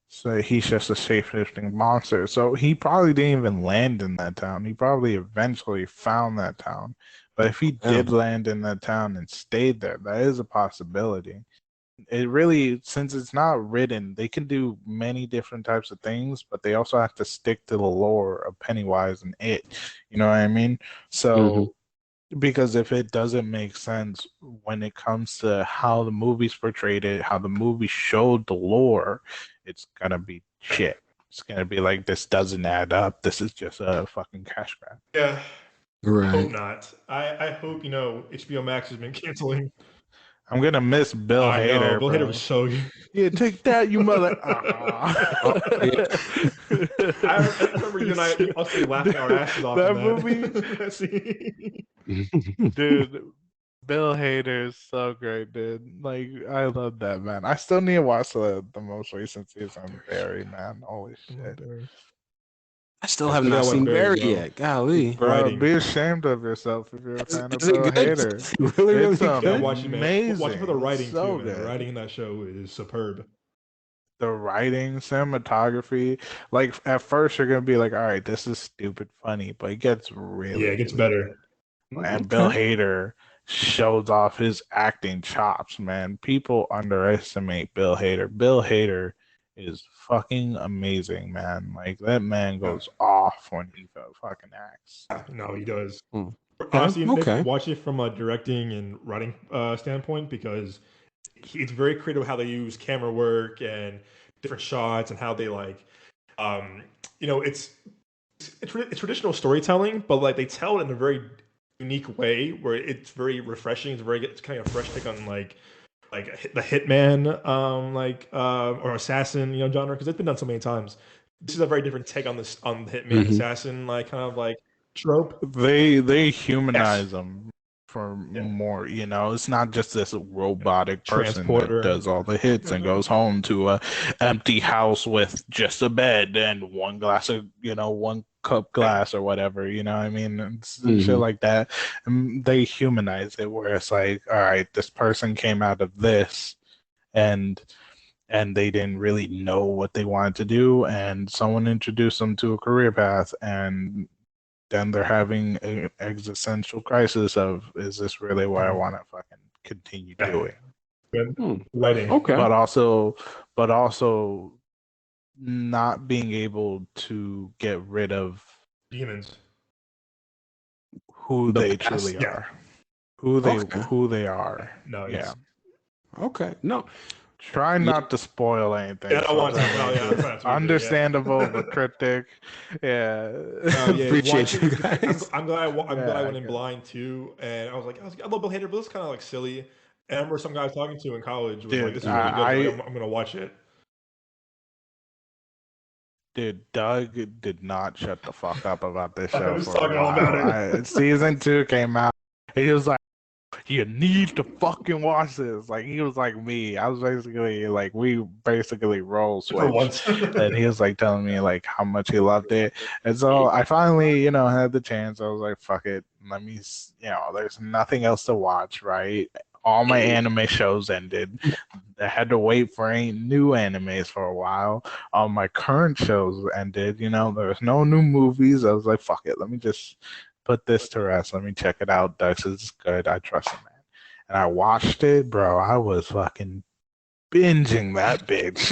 so he's just a shape-shifting monster. So he probably didn't even land in that town. He probably eventually found that town. But if he did land in that town and stayed there, that is a possibility. It really, since it's not written, they can do many different types of things, but they also have to stick to the lore of Pennywise and it. You know what I mean? So, because if it doesn't make sense when it comes to how the movies portrayed it, how the movie showed the lore, it's gonna be shit. It's gonna be like, this doesn't add up. This is just a fucking cash grab. Yeah. Right. I hope not. I hope, you know, HBO Max has been canceling. I'm gonna miss Bill Hader. Bill Hader was so good. Yeah, take that, you mother. I remember you and I also laughing our asses off. That in movie, dude. Bill Hader is so great, dude. Like, I love that, man. I still need to watch the most recent season of Derry, man. Holy shit. I still have not seen Derry yet. Golly. Bro, be ashamed of yourself if you're a fan of Is it Bill good? Hader. Really It's good? Yeah, watch it, man. amazing. Watch it for the writing It's so too, man. good. The writing in that show is superb. The writing, cinematography, like at first you're gonna be like, all right, this is stupid funny, but it gets really it gets better. And Bill Hader shows off his acting chops, man. People underestimate Bill Hader. Bill Hader is fucking amazing, man. Like, that man goes off when he fucking acts. No, he does. Okay. Honestly, Nick, watch it from a directing and writing standpoint, because it's very creative how they use camera work and different shots and how they like, you know, it's traditional storytelling, but like they tell it in a very unique way where it's very refreshing. It's kind of a fresh take on like the hitman, or assassin, you know, genre, because it's been done so many times. This is a very different take on the hitman assassin, like kind of like trope. They humanize them for more, you know. It's not just this robotic person that does all the hits and goes home to a empty house with just a bed and one glass of, you know, one cup glass or whatever, you know what I mean? And shit like that. And they humanize it where it's like, all right, this person came out of this and they didn't really know what they wanted to do, and someone introduced them to a career path, and then they're having an existential crisis of, is this really what I want to fucking continue doing? Lighting. Okay. But also not being able to get rid of demons, who they truly are. Who they are. No, yeah. Okay. No. Try not to spoil anything. Yeah, I don't want to. Understandable, but cryptic. Yeah. Appreciate you guys. I'm glad I went in blind too, and I was like, I love Bill Hader, but it's kind of like silly. And I remember some guy I was talking to in college was like, "This is really good. I'm gonna watch it." Dude, Doug did not shut the fuck up about this show. I was talking all about it. Season 2 came out. He was like, you need to fucking watch this. Like, he was like me. I was basically like, we basically role switched. And he was like telling me like how much he loved it. And so I finally, had the chance. I was like, fuck it. Let me, there's nothing else to watch, right? All my anime shows ended. I had to wait for any new animes for a while. All my current shows ended. There was no new movies. I was like, fuck it. Let me just put this to rest. Let me check it out. Dux is good. I trust him, man. And I watched it, bro. I was fucking binging that bitch.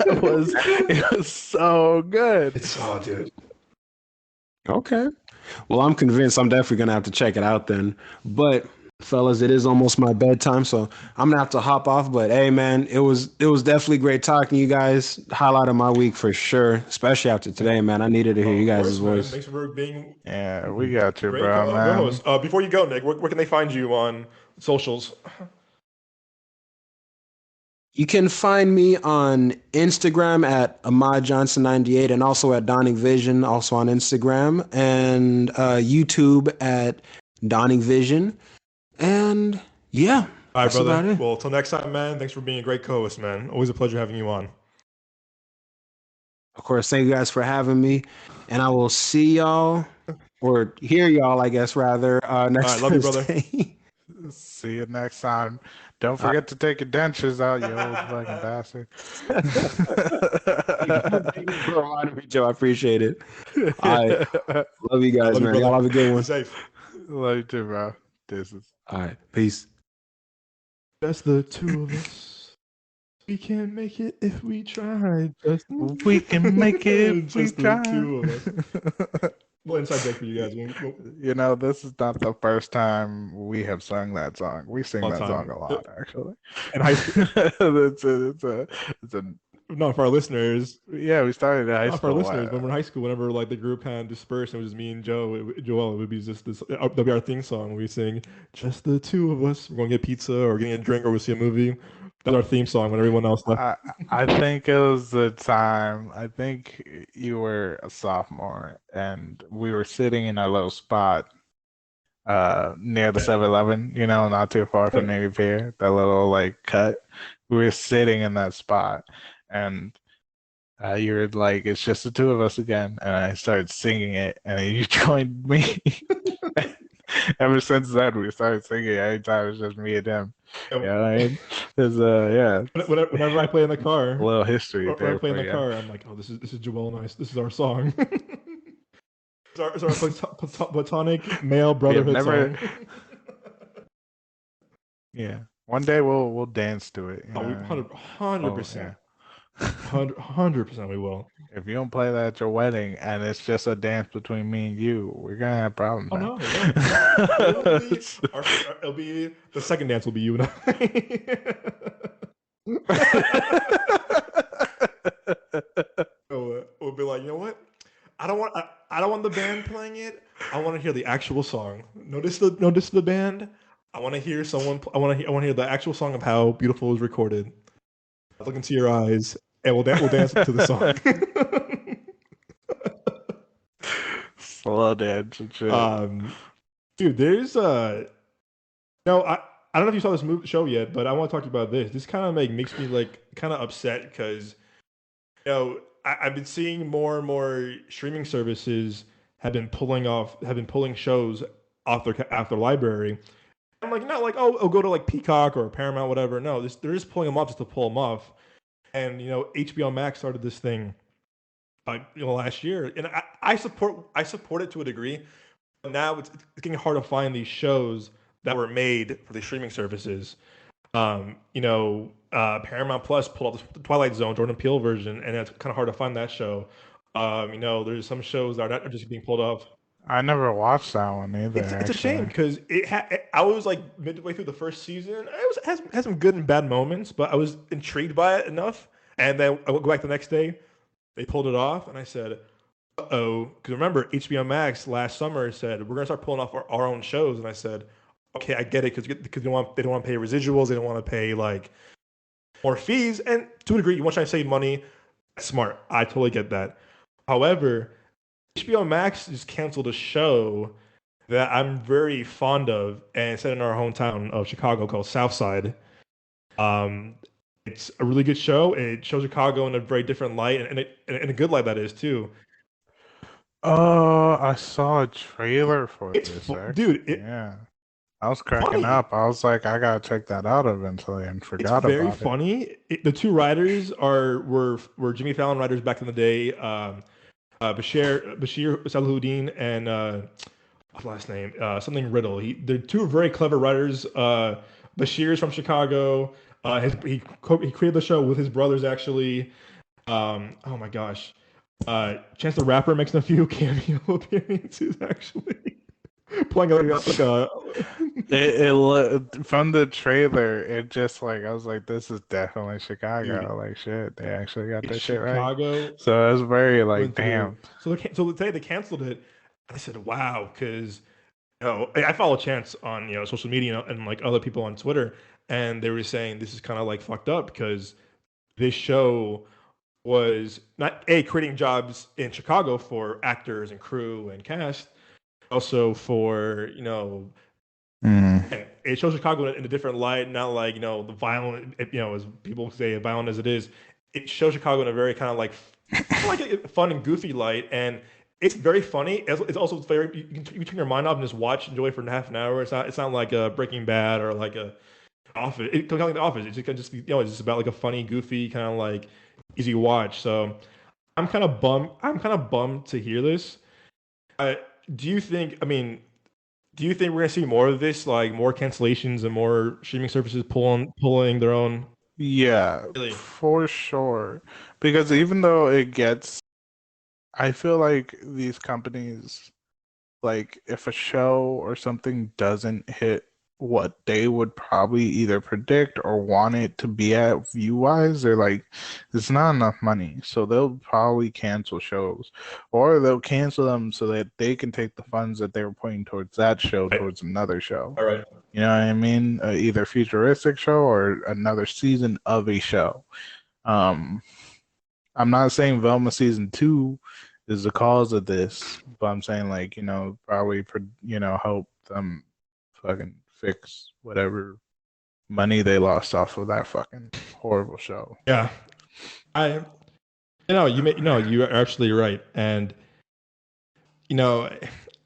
It was so good. It's so, dude. Okay. Well, I'm convinced I'm definitely gonna have to check it out then. But fellas, it is almost my bedtime, so I'm gonna have to hop off. But hey, man, it was definitely great talking to you guys. Highlight of my week for sure, especially after today, man. I needed to hear you guys' voice. Thanks for being. Yeah, we got you, bro, man. Before you go, Nick, where can they find you on socials? You can find me on Instagram at Ahmad Johnson 98 and also at Donning Vision, also on Instagram, and YouTube at Donning Vision. And yeah, all right, brother. Well, till next time, man. Thanks for being a great co-host, man. Always a pleasure having you on. Of course, thank you guys for having me, and I will see y'all or hear y'all, I guess, rather next Thursday. Love you, brother. See you next time. Don't forget to take your dentures out, you old fucking bastard. Reminding me, Joe. I appreciate it. I love you guys, man. Y'all have a good one. Safe. Love you too, bro. All right. Peace. Just the two of us. We can make it if we try. We can make it if we try. The two of us. Well, inside joke for you guys. This is not the first time we have sung that song. We sing that song a lot, actually. In high school. it's a no, for our listeners. Yeah, we started at high school. For our listeners, when we're in high school, whenever like the group had dispersed, it was just me and Joel. It would be just this. That'll be our theme song. We sing just the two of us. We're gonna get pizza or getting a drink or we'll see a movie. That's our theme song when everyone else left. I think it was the time. I think you were a sophomore, and we were sitting in a little spot near the 7-Eleven. Not too far from Navy Pier. That little like cut. We were sitting in that spot, and you were like, "It's just the two of us again," and I started singing it, and you joined me. Ever since then, we started singing. Anytime it's just me and him. There's Whenever I play in the car, a little history. When I play in the car, I'm like, oh, this is Joel and I. This is our song. It's our platonic male brotherhood song. Yeah, one day we'll dance to it. 100%. 100% we will. If you don't play that at your wedding and it's just a dance between me and you, we're gonna have problems. Oh no! It'll be the second dance will be you and I. We'll be like, you know what? I don't want the band playing it. I want to hear the actual song. Notice the band. I want to hear someone. I want to hear the actual song of how beautiful it was recorded. Look into your eyes. And we'll dance to the song. Slow dance and shit. Dude, there's I don't know if you saw this show yet, but I want to talk to you about this. This kind of makes me like kind of upset because I've been seeing more and more streaming services have been pulling shows off their library. I'm like, not like I'll go to like Peacock or Paramount, whatever. No, they're just pulling them off just to pull them off. And HBOMAX started this thing, last year, and I support it to a degree. But now it's getting hard to find these shows that were made for the streaming services. Paramount Plus pulled out the Twilight Zone, Jordan Peele version, and it's kind of hard to find that show. There's some shows that are just being pulled off. I never watched that one either. It's a shame because I was like midway through the first season. It has some good and bad moments, but I was intrigued by it enough. And then I would go back the next day. They pulled it off, and I said, "Uh-oh," because remember HBO Max last summer said we're gonna start pulling off our own shows, and I said, "Okay, I get it," because they don't want to pay residuals, they don't want to pay like more fees, and to a degree, you want to try to save money. That's smart. I totally get that. However, HBO Max just canceled a show that I'm very fond of, and set in our hometown of Chicago called Southside. Um, it's a really good show. It shows Chicago in a very different light, and in a good light that is too. Oh, I saw a trailer for this Dude. actually. Yeah. I was cracking Funny. up. I was like, I gotta check that out eventually, and It's forgot very about it. funny. The two writers were Jimmy Fallon writers back in the day. Bashir Salahuddin and what's his last name? Something Riddle. They're two very clever writers. Bashir is from Chicago. He created the show with his brothers actually. Oh my gosh. Chance the Rapper makes a few cameo appearances actually. Playing like a From the trailer, it just like I was like, this is definitely Chicago. dude, Like shit, they actually got it's this shit right. Chicago So it was very like, went through. damn. So today they canceled it. I said, wow, because I follow Chance on social media and like other people on Twitter, and they were saying this is kind of like fucked up because this show was not creating jobs in Chicago for actors and crew and cast, also for it shows Chicago in a different light, not like the violent, as people say, violent as it is. It shows Chicago in a very kind of like a fun and goofy light, and it's very funny. It's also very you can turn your mind off and just watch, enjoy for half an hour. It's not like a Breaking Bad or like a Office. It's kind of like The Office. It's just about like a funny, goofy kind of like easy watch. So I'm kind of bummed. I'm kind of bummed to hear this. Uh, do you think? I mean, do you think we're gonna see more of this, like more cancellations and more streaming services pulling their own? Yeah, Really? for sure. Because even though it gets, I feel like these companies, like if a show or something doesn't hit what they would probably either predict or want it to be at view wise, they're like, it's not enough money. So they'll probably cancel shows, or they'll cancel them so that they can take the funds that they were putting towards that show Right. towards another show. All right. You know what I mean? Either futuristic show or another season of a show. Um, I'm not saying Velma season 2 is the cause of this, but I'm saying like probably help them fucking fix whatever money they lost off of that fucking horrible show. Yeah. I. You're actually right, and you know,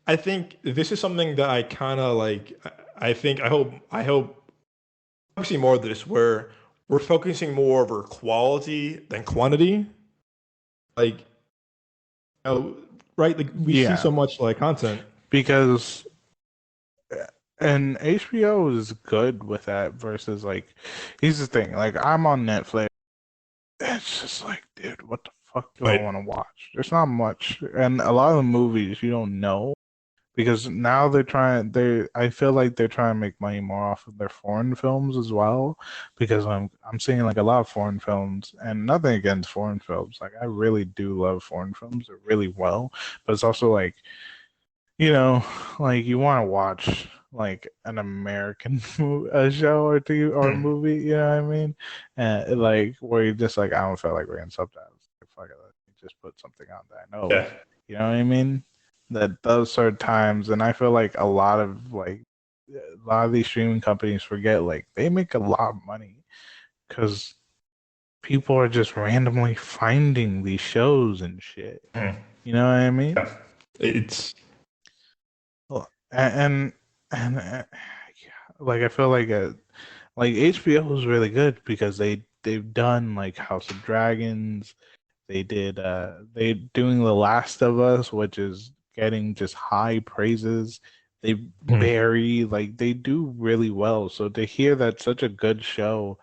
I think this is something that I kind of like. I hope we see more of this where we're focusing more over quality than quantity. Like, right? Like we see so much like content because and HBO is good with that versus like here's the thing, like I'm on Netflix. It's just like, dude, what the fuck do I want to watch? There's not much. And a lot of the movies you don't know because now I feel like they're trying to make money more off of their foreign films as well, because I'm seeing like a lot of foreign films, and nothing against foreign films. Like I really do love foreign films. They're really well, but it's also like, like you want to watch like an American show or two or movie, you know what I mean? And like where you're just like, I don't feel like reading subtitles. Like, fuck it, let me just put something on that I know. Yeah. You know what I mean? That those are times, and I feel like a lot of these streaming companies forget like they make a lot of money because people are just randomly finding these shows and shit. You know what I mean? Yeah. It's and like I feel like HBO is really good because they've done like House of Dragons. They doing The Last of Us, which is getting just high praises. They Barry, like they do really well. So to hear that such a good show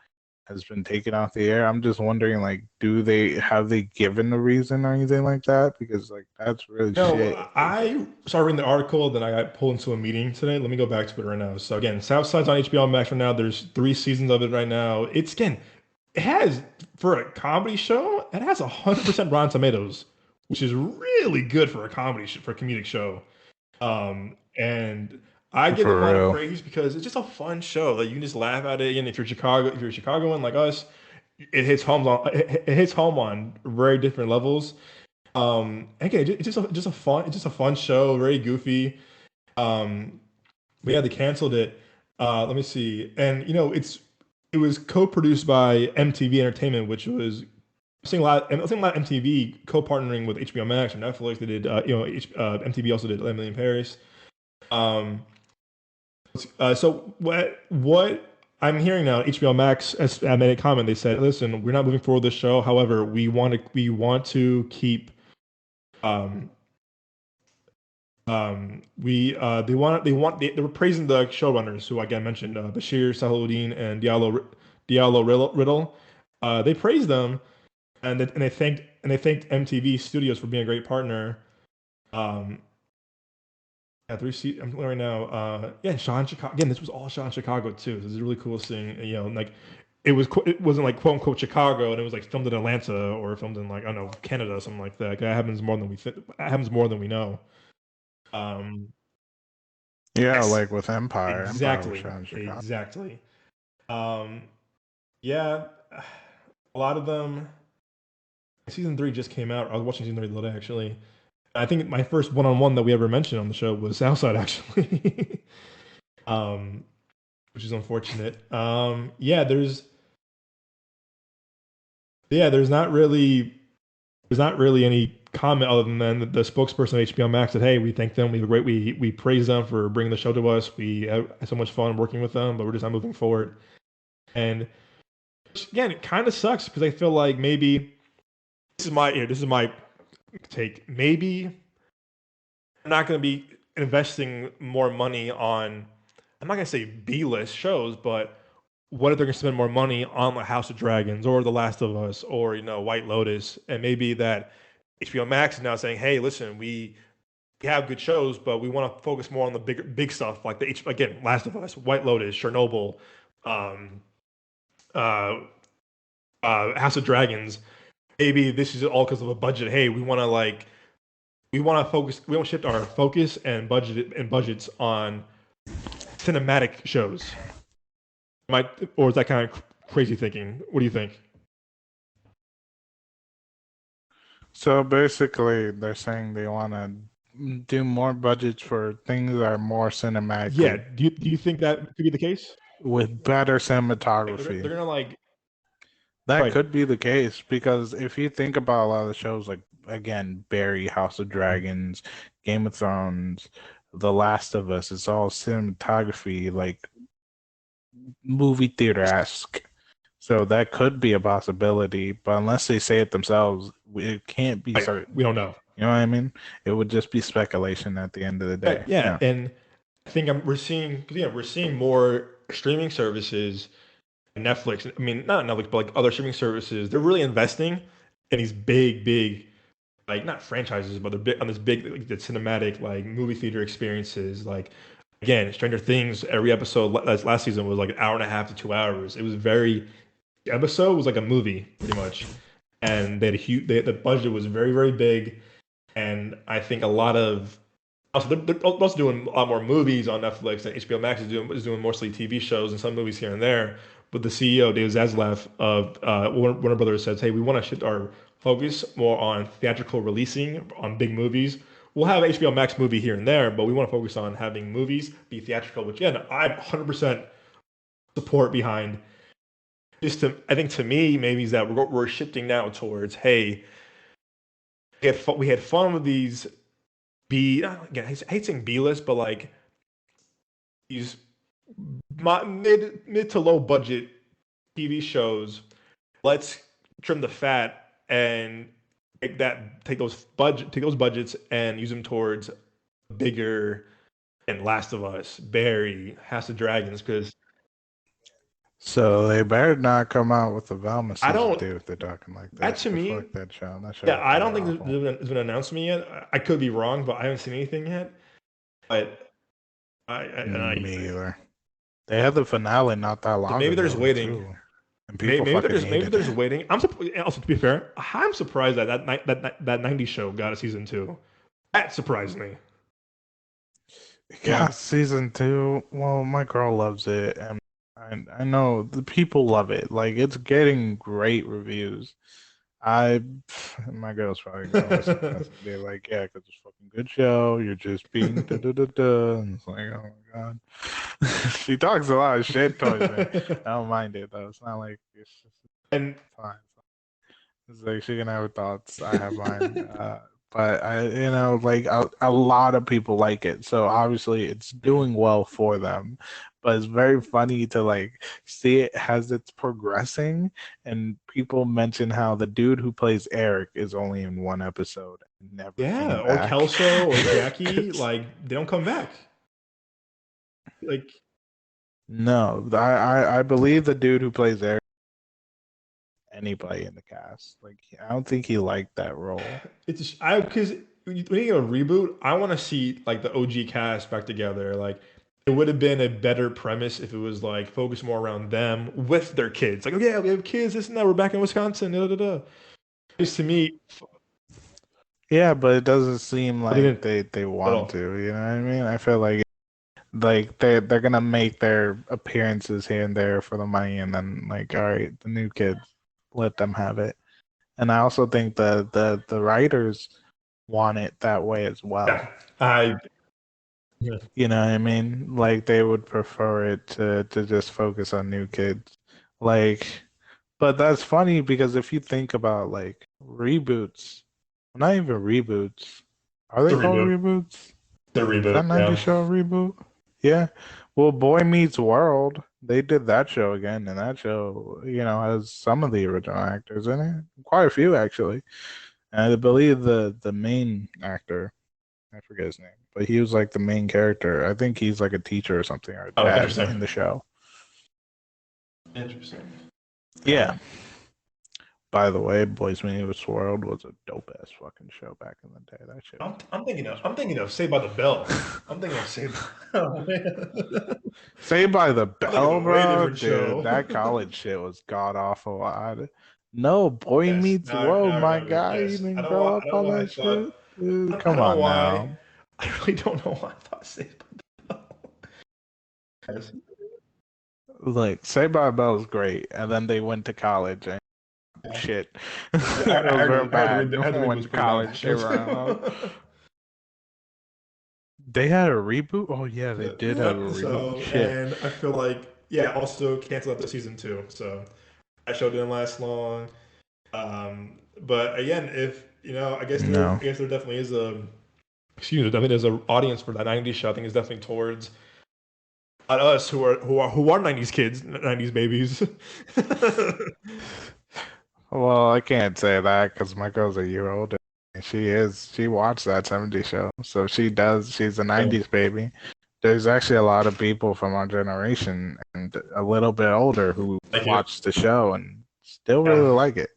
has been taken off the air, I'm just wondering, like, have they given a reason or anything like that? Because like that's really shit. I started reading the article, then I got pulled into a meeting today. Let me go back to it right now. So again, Southside's on HBO Max right now. There's 3 seasons of it right now. It has, for a comedy show, it has 100% Rotten Tomatoes, which is really good for a comedic show. And I give it a lot of praise because it's just a fun show. Like you can just laugh at it. And if you're Chicagoan like us, it hits home on very different levels. Again, it's just a fun show, very goofy. But yeah, they canceled it. Let me see. And it was co-produced by MTV Entertainment, which was I'm seeing a lot of MTV co-partnering with HBO Max or Netflix. They did MTV also did Emily in Paris. Um, so what I'm hearing now, HBO Max has made a comment. They said, "Listen, we're not moving forward with this show. However, we want to keep um they were praising the showrunners who again mentioned Bashir Salahuddin and Diallo Riddle. They praised them and they thanked MTV Studios for being a great partner. Um, yeah, I'm looking right now. Yeah, shot in Chicago. Again, this was all shot in Chicago too. This is really cool seeing. Like it wasn't like quote unquote Chicago, and it was like filmed in Atlanta or filmed in like I don't know Canada, or something like that. That happens more than we think. That happens more than we know. Um, Yeah, yes, like with Empire. Empire was exactly, shot in Chicago. exactly. Um, yeah, a lot of them. Season three just came out. I was watching season three the other day actually. I think my first one-on-one that we ever mentioned on the show was Southside actually, um, which is unfortunate. There's not really any comment other than the spokesperson of HBO Max said, "Hey, we thank them. We praise them for bringing the show to us. We had so much fun working with them, but we're just not moving forward." And again, it kind of sucks because I feel like maybe this is my take. Maybe I'm not going to be investing more money on. I'm not going to say B-list shows, but what if they're going to spend more money on the House of Dragons or The Last of Us or White Lotus, and maybe that HBO Max is now saying, "Hey, listen, we have good shows, but we want to focus more on the big stuff like again Last of Us, White Lotus, Chernobyl, um, uh, House of Dragons." Maybe this is all because of a budget. Hey, we want to shift our focus and budgets on cinematic shows. Or is that kind of crazy thinking? What do you think? So basically, they're saying they want to do more budgets for things that are more Yeah. cinematically Do you think that could be the case? with better They're cinematography. gonna like That right. could be the case because if you think about a lot of the shows like again, Barry, House of Dragons, Game of Thrones, The Last of Us, it's all cinematography like movie theater-esque. So that could be a possibility, but unless they say it themselves, it can't be Right. certain. We don't know. You know what I mean? It would just be speculation at the end of the Right. day. Yeah. Yeah. And I think we're seeing more streaming services, Netflix. I mean, not Netflix, but like other streaming services. They're really investing in these big, like not franchises, but they're big on this big like, the cinematic like movie theater experiences. Like again, Stranger Things. Every episode last season was like an hour and a half to 2 hours. It was very episode was like a movie pretty much, and they had a huge. The budget was very very big, and I think a lot of also they're also doing a lot more movies on Netflix, and HBO Max is doing mostly TV shows and some movies here and there. But the CEO Dave Zaslav of Warner Brothers says, "Hey, we want to shift our focus more on theatrical releasing on big movies. We'll have HBO Max movie here and there, but we want to focus on having movies be theatrical." Which again, I 100% support behind. I think to me maybe is that we're shifting now towards hey we had fun with these again I hate saying B list but like these mid to low budget TV shows. Let's trim the fat and take those budgets and use them towards bigger and Last of Us, Barry, House of Dragons because So they better not come out with the Velma I season don't two if they're talking like that this. to Cause me fuck that show. That show yeah was I don't god think awful. there's been an announcement yet. I could be wrong but I haven't seen anything yet. But Me either. They had the finale not that so long maybe they're just ago waiting. too, and Maybe, people maybe they're fucking just maybe hated they're it. just waiting. Also to be fair, I'm surprised that 90s show got a season two. That surprised me. Yeah, season two. Well, my girl loves it, and I know the people love it. Like it's getting great reviews. I My girl's probably gonna listen to this and be like, "Yeah, because it's a fucking good show. You're just being da da da da." And it's like, oh my god, she talks a lot of shit towards me. I don't mind it though. It's not like it's just And fine. It's like she can have her thoughts. I have mine. But like a lot of people like it, so obviously it's doing well for them. But it's very funny to like see it as it's progressing, and people mention how the dude who plays Eric is only in one episode and never came or back. Kelso or Jackie, like they don't come back. Like No, I believe the dude who plays Eric, anybody in the cast, like I don't think he liked that role. it's because when you get a reboot, I want to see like the OG cast back together. Like it would have been a better premise if it was like focused more around them with their kids. Like, oh yeah, we have kids. This and that. We're back in Wisconsin. Da, da, da. Just to me, Yeah, but it doesn't seem like they all. want to. You know what I mean? I feel like they're gonna make their appearances here and there for the money, and then like, all right, the new kids, let them have it. And I also think the writers want it that way as well. Yeah, You know what I mean? Like they would prefer it to just focus on new kids. Like, but that's funny because if you think about like reboots, not even reboots. Are they called reboots? The reboot. Is that 90s show a reboot? Yeah. Well, Boy Meets World, they did that show again, and that show, has some of the original actors in it. Quite a few, actually. And I believe the main actor, I forget his name, but he was like the main character. I think he's like a teacher or something, or a dad in the show. Interesting. Yeah. By the way, Boys Meets World was a dope ass fucking show back in the day. That shit. I'm thinking of Saved by the Bell. I'm thinking of Saved. Saved by the Bell, bro. Dude, that college shit was god awful. No, Boy Meets World, my guy. You didn't grow up on that shit. Dude, come on now. I really don't know why I thought Saved by the Bell. Like Saved by the Bell was great, and then they went to college and shit. That was real bad. When college came around. They had a reboot? Oh yeah, they did have a reboot. Shit. And I feel like also canceled after season 2. So that show didn't last long. But again, if I guess there definitely is there's an audience for that 90s show. I think it's definitely towards us who are 90s kids, 90s babies. Well, I can't say that because my girl's a year older. She watched that 70s show. So she's a 90s baby. There's actually a lot of people from our generation and a little bit older who watched the show and still really like it.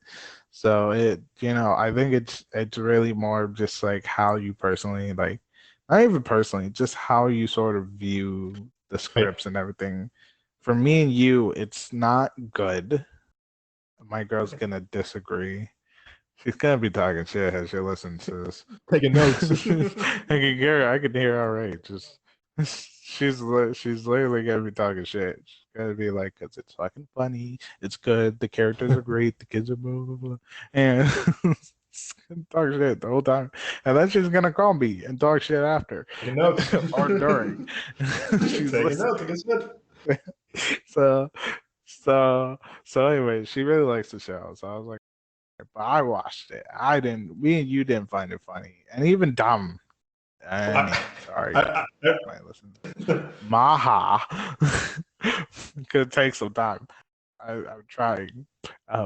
So I think it's really more just like how you personally, like, not even personally, just how you sort of view the scripts and everything. For me and you, it's not good. My girl's gonna disagree. She's gonna be talking shit as she listens to this. Taking notes. I can hear her right. Just she's literally gonna be talking shit. She's gonna be like, "Cause it's fucking funny. It's good. The characters are great. The kids are blah blah blah," and talk shit the whole time. And then she's gonna call me and talk shit after or during. She's taking notes. So anyway, she really likes the show. So I was like, but I watched it. Me and you didn't find it funny. And even Dom, sorry. Listen. Maha could take some time. I'm trying.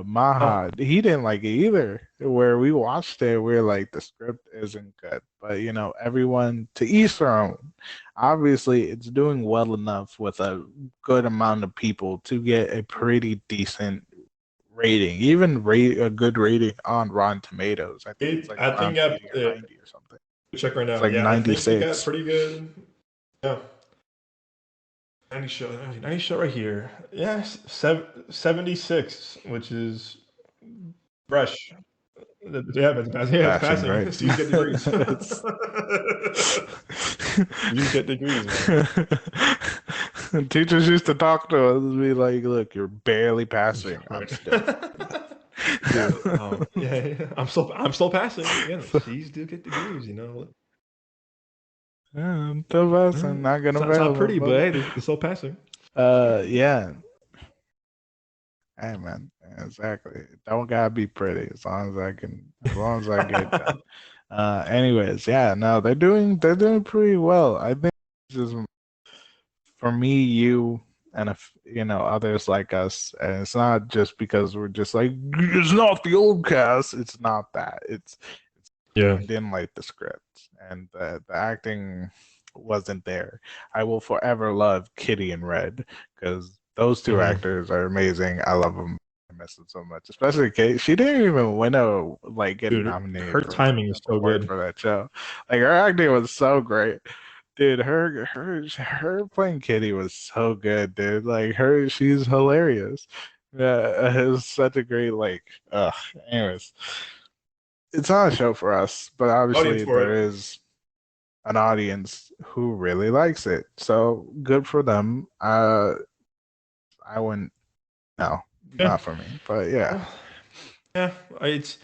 Maha, he didn't like it either. Where we watched it, we're like, the script isn't good. But everyone to each their own. Obviously, it's doing well enough with a good amount of people to get a pretty decent rating, even a good rating on Rotten Tomatoes. I think it's like around 80 or 90 or something. Check right now. It's like 96. I think got pretty good. Yeah. 90 show right here. Yes, 76, which is fresh. Yeah, it's passing. Right? So you get degrees. You get degrees, man. Teachers used to talk to us and be like, "Look, you're barely passing." I'm still. Dude, yeah, I'm still passing. Again, C's do get degrees, Yeah, I'm still passing. Not gonna It's fail not pretty, them, but hey, they're still passing. Yeah. Hey man, exactly. Don't gotta be pretty as long as I get done. Anyways, yeah, no, they're doing pretty well. I think it's just for me, you, and if others like us, and it's not just because we're just like it's not the old cast. It's not that. It's Yeah. I didn't like the script and the acting wasn't there. I will forever love Kitty and Red because those two actors are amazing. I love them. I miss them so much, especially Kate. She didn't even win get Dude, nominated. her timing is so good for that show. Like her acting was so great. Dude, her playing Kitty was so good, dude. Like she's hilarious. Yeah, it was such a great anyways. It's not a show for us, but obviously there is an audience who really likes it. So good for them. I wouldn't not for me. But yeah. Yeah, it's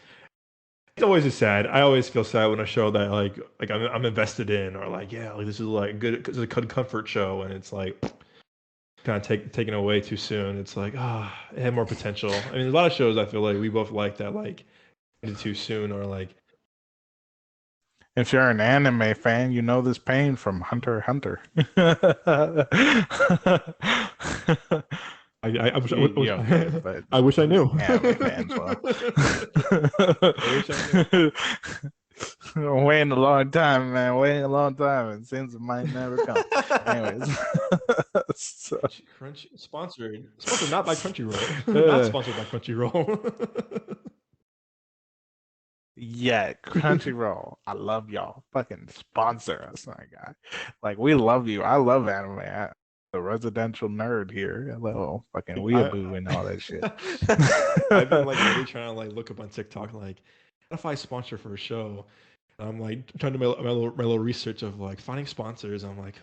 always sad. I always feel sad when a show that like I'm invested in, or like this is like good, it's a good comfort show, and it's like kind of taken away too soon. It's like it had more potential. I mean, there's a lot of shows I feel like we both like that like ended too soon, or like. If you're an anime fan, you know this pain from Hunter x Hunter. I wish I knew. Anime fans, well. I wish I knew. Waiting a long time, man. Waiting a long time. It seems it might never come. Anyways, so. Crunchy sponsored not by Crunchyroll. Not sponsored by Crunchyroll. Yeah, Crunchyroll. I love y'all. Fucking sponsor us, my guy. Like we love you. I love anime. The residential nerd here. Hello, fucking weeaboo and all that shit. I've been like really trying to like look up on TikTok like if I sponsor for a show. I'm like trying to do my little research of like finding sponsors. I'm like,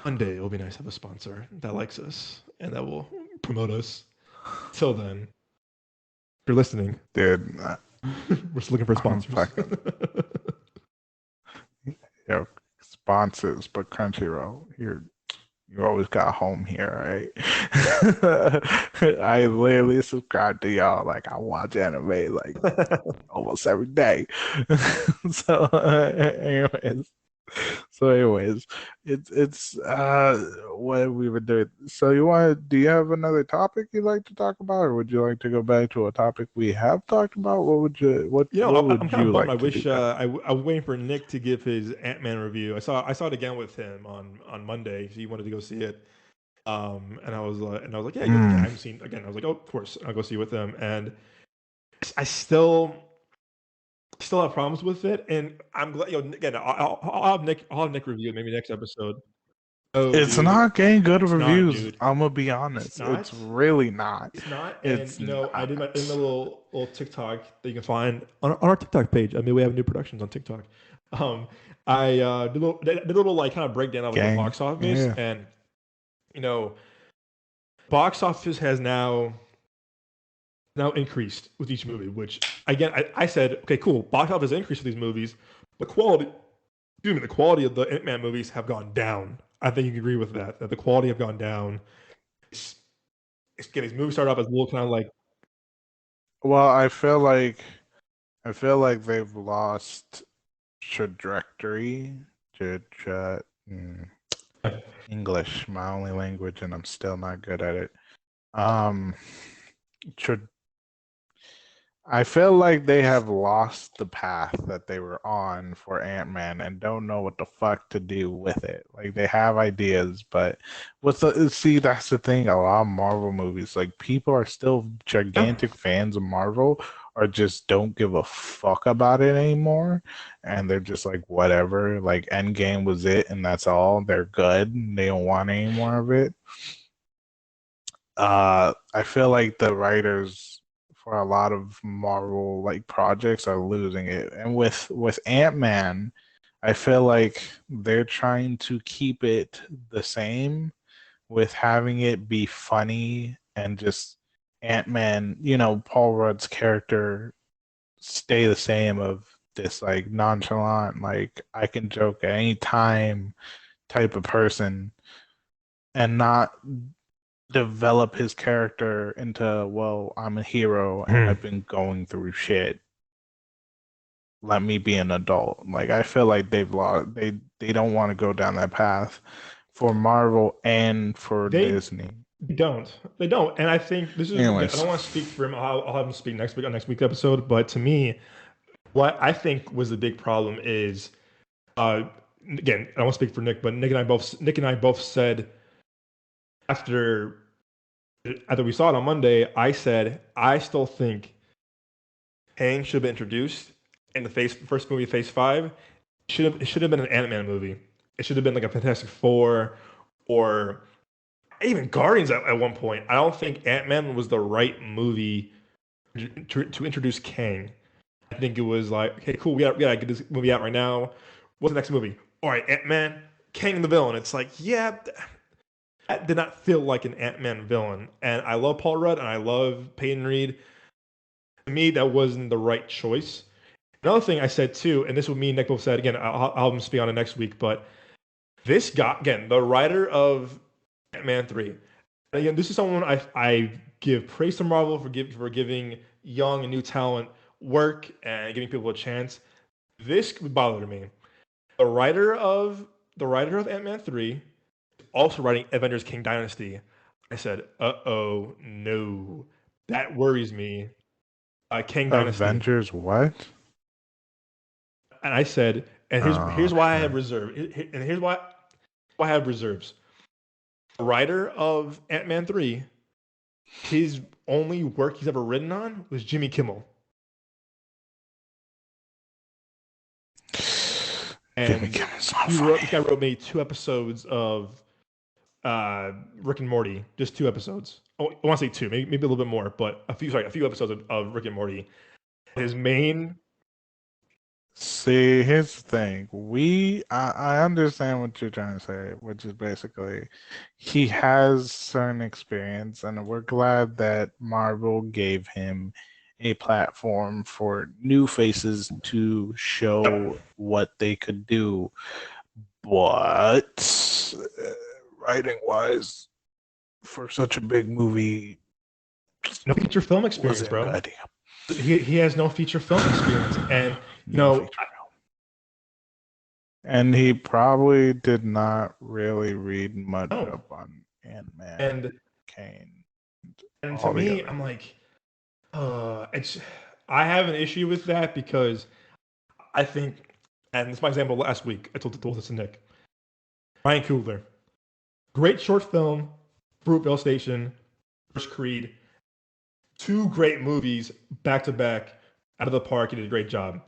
one day it'll be nice to have a sponsor that likes us and that will promote us. Till then, if you're listening, dude, we're just looking for sponsors. Sponsors, but Crunchyroll, you always got home here, right? I literally subscribe to y'all. Like I watch anime like almost every day. So, anyways, it's what we were doing. So do you have another topic you'd like to talk about, or would you like to go back to a topic we have talked about? What would you I'm kind of bummed. like I wish I was waiting for Nick to give his Ant-Man review. I saw it again with him on Monday. He wanted to go see it. And I was like, yeah, I haven't seen again. I was like, oh, of course, I'll go see it with them. And I still have problems with it. And I'm glad, again, I'll have Nick review it maybe next episode. Oh, it's dude, not getting good reviews. Not, I'm gonna be honest. It's really not. It's not. And I did my little TikTok that you can find on our TikTok page. I mean, we have new productions on TikTok. I did a little like kind of breakdown of like, the box office, and box office has now increased with each movie. Which again, I said, okay, cool. Box office has increased with these movies. The quality of the Ant-Man movies have gone down. I think you can agree with that. That the quality have gone down. It's these movies start off as a little kind of like. Well, I feel like they've lost trajectory. English, my only language, and I'm still not good at it. I feel like they have lost the path that they were on for Ant-Man and don't know what the fuck to do with it. Like they have ideas, but that's the thing. A lot of Marvel movies, like people are still gigantic fans of Marvel, or just don't give a fuck about it anymore, and they're just like whatever. Like Endgame was it, and that's all. They're good. They don't want any more of it. I feel like the writers for a lot of Marvel like projects are losing it. And with Ant-Man, I feel like they're trying to keep it the same with having it be funny and just Ant-Man, Paul Rudd's character stay the same of this like nonchalant, like I can joke at any time type of person and not develop his character into, well, I'm a hero and I've been going through shit. Let me be an adult. Like I feel like they've lost they don't want to go down that path for Marvel and for Disney. They don't. And I think this is, I don't want to speak for him. I'll have him speak next week on next week's episode. But to me, what I think was the big problem is, again, I don't want to speak for Nick, but Nick and I both said after we saw it on Monday, I said I still think Kang should have been introduced in the first movie, Phase 5. It should have been an Ant-Man movie. It should have been like a Fantastic Four or even Guardians at one point. I don't think Ant-Man was the right movie to introduce Kang. I think it was like, okay, cool, we gotta get this movie out right now. What's the next movie? All right, Ant-Man, Kang the villain. It's like, yeah, that did not feel like an Ant-Man villain. And I love Paul Rudd and I love Peyton Reed. To me, that wasn't the right choice. Another thing I said too, and this would mean Nick both said again, I'll have him speak on it next week, but this guy, again, the writer of Ant-Man 3. And again, this is someone I give praise to Marvel for giving young and new talent work and giving people a chance. This bothered me. The writer of Ant-Man 3 also writing Avengers King Dynasty. I said, uh-oh, no. That worries me. King Dynasty. Avengers what? And I said, and here's why I have reserve. And here's why I have reserves. The writer of Ant-Man 3, his only work he's ever written on was Jimmy Kimmel. And Jimmy Kimmel's not funny. This guy wrote me 2 episodes of Rick and Morty, just 2 episodes. Oh, I want to say 2, maybe a little bit more, but a few episodes of Rick and Morty. His main. See, here's the thing. I understand what you're trying to say, which is basically he has certain experience, and we're glad that Marvel gave him a platform for new faces to show what they could do. But writing-wise, for such a big movie, no feature film experience, bro. He has no feature film experience, and and he probably did not really read much up on Ant-Man and Kane. And to me, I'm like, I have an issue with that because I think, and this is my example last week. I told this to Nick. Ryan Coogler, great short film, Fruitvale Station, First Creed. 2 great movies back to back, out of the park. He did a great job.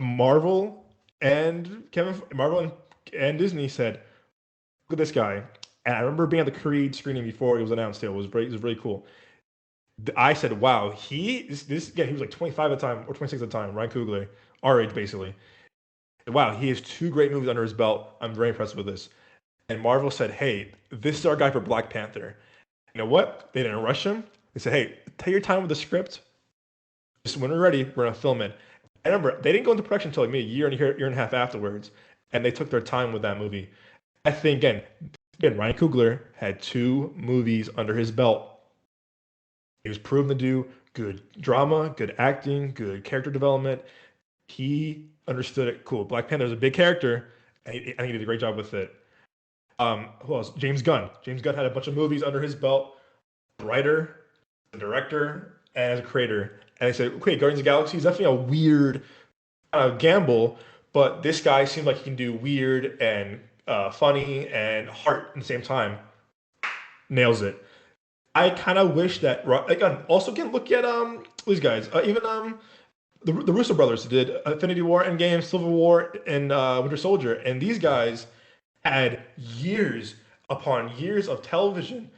Marvel and Disney said, "Look at this guy." And I remember being at the Creed screening before it was announced. It was really cool. I said, "Wow, he was like 25 at the time or 26 at the time." Ryan Coogler, our age basically. Wow, he has 2 great movies under his belt. I'm very impressed with this. And Marvel said, "Hey, this is our guy for Black Panther." You know what? They didn't rush him. They said, "Hey, take your time with the script. Just when we're ready, we're gonna film it." I remember they didn't go into production until like maybe a year and a half afterwards, and they took their time with that movie. I think again, Ryan Coogler had 2 movies under his belt. He was proven to do good drama, good acting, good character development. He understood it. Cool. Black Panther is a big character, and I think he did a great job with it. Who else? James Gunn. James Gunn had a bunch of movies under his belt. Writer, the director, and as a creator. And they said, okay, Guardians of the Galaxy is definitely a weird gamble, but this guy seems like he can do weird and funny and heart at the same time. Nails it. I kind of wish that, again, look at these guys. Even the Russo brothers did Infinity War, Endgame, Civil War, and Winter Soldier. And these guys had years upon years of television.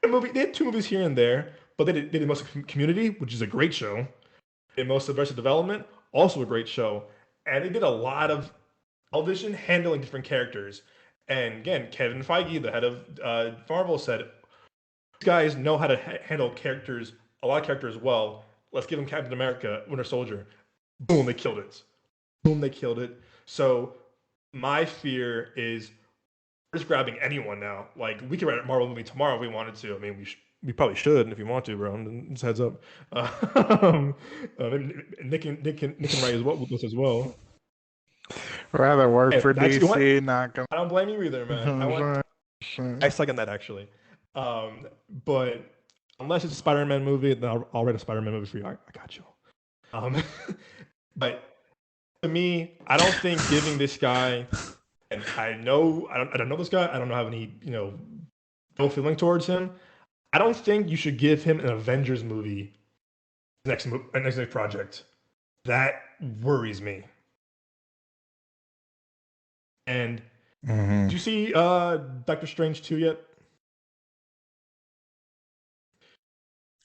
They had 2 movies here and there, but they did most of Community, which is a great show. They did most of Arrested Development, also a great show. And they did a lot of television handling different characters. And again, Kevin Feige, the head of Marvel, said, these guys know how to handle characters, a lot of characters well. Let's give them Captain America, Winter Soldier. Boom, they killed it. Boom, they killed it. So my fear is we're just grabbing anyone now. Like we could write a Marvel movie tomorrow if we wanted to. I mean, we probably should if you want to, bro. Just heads up. Nick can write with us as well. Rather work for DC, not gonna. I don't blame you either, man. I second that actually. But unless it's a Spider-Man movie, then I'll write a Spider-Man movie for you. I got you. But to me, I don't think giving this guy, and I don't know this guy. I don't have any no feeling towards him. I don't think you should give him an Avengers movie next project. That worries me. And did you see Doctor Strange 2 yet?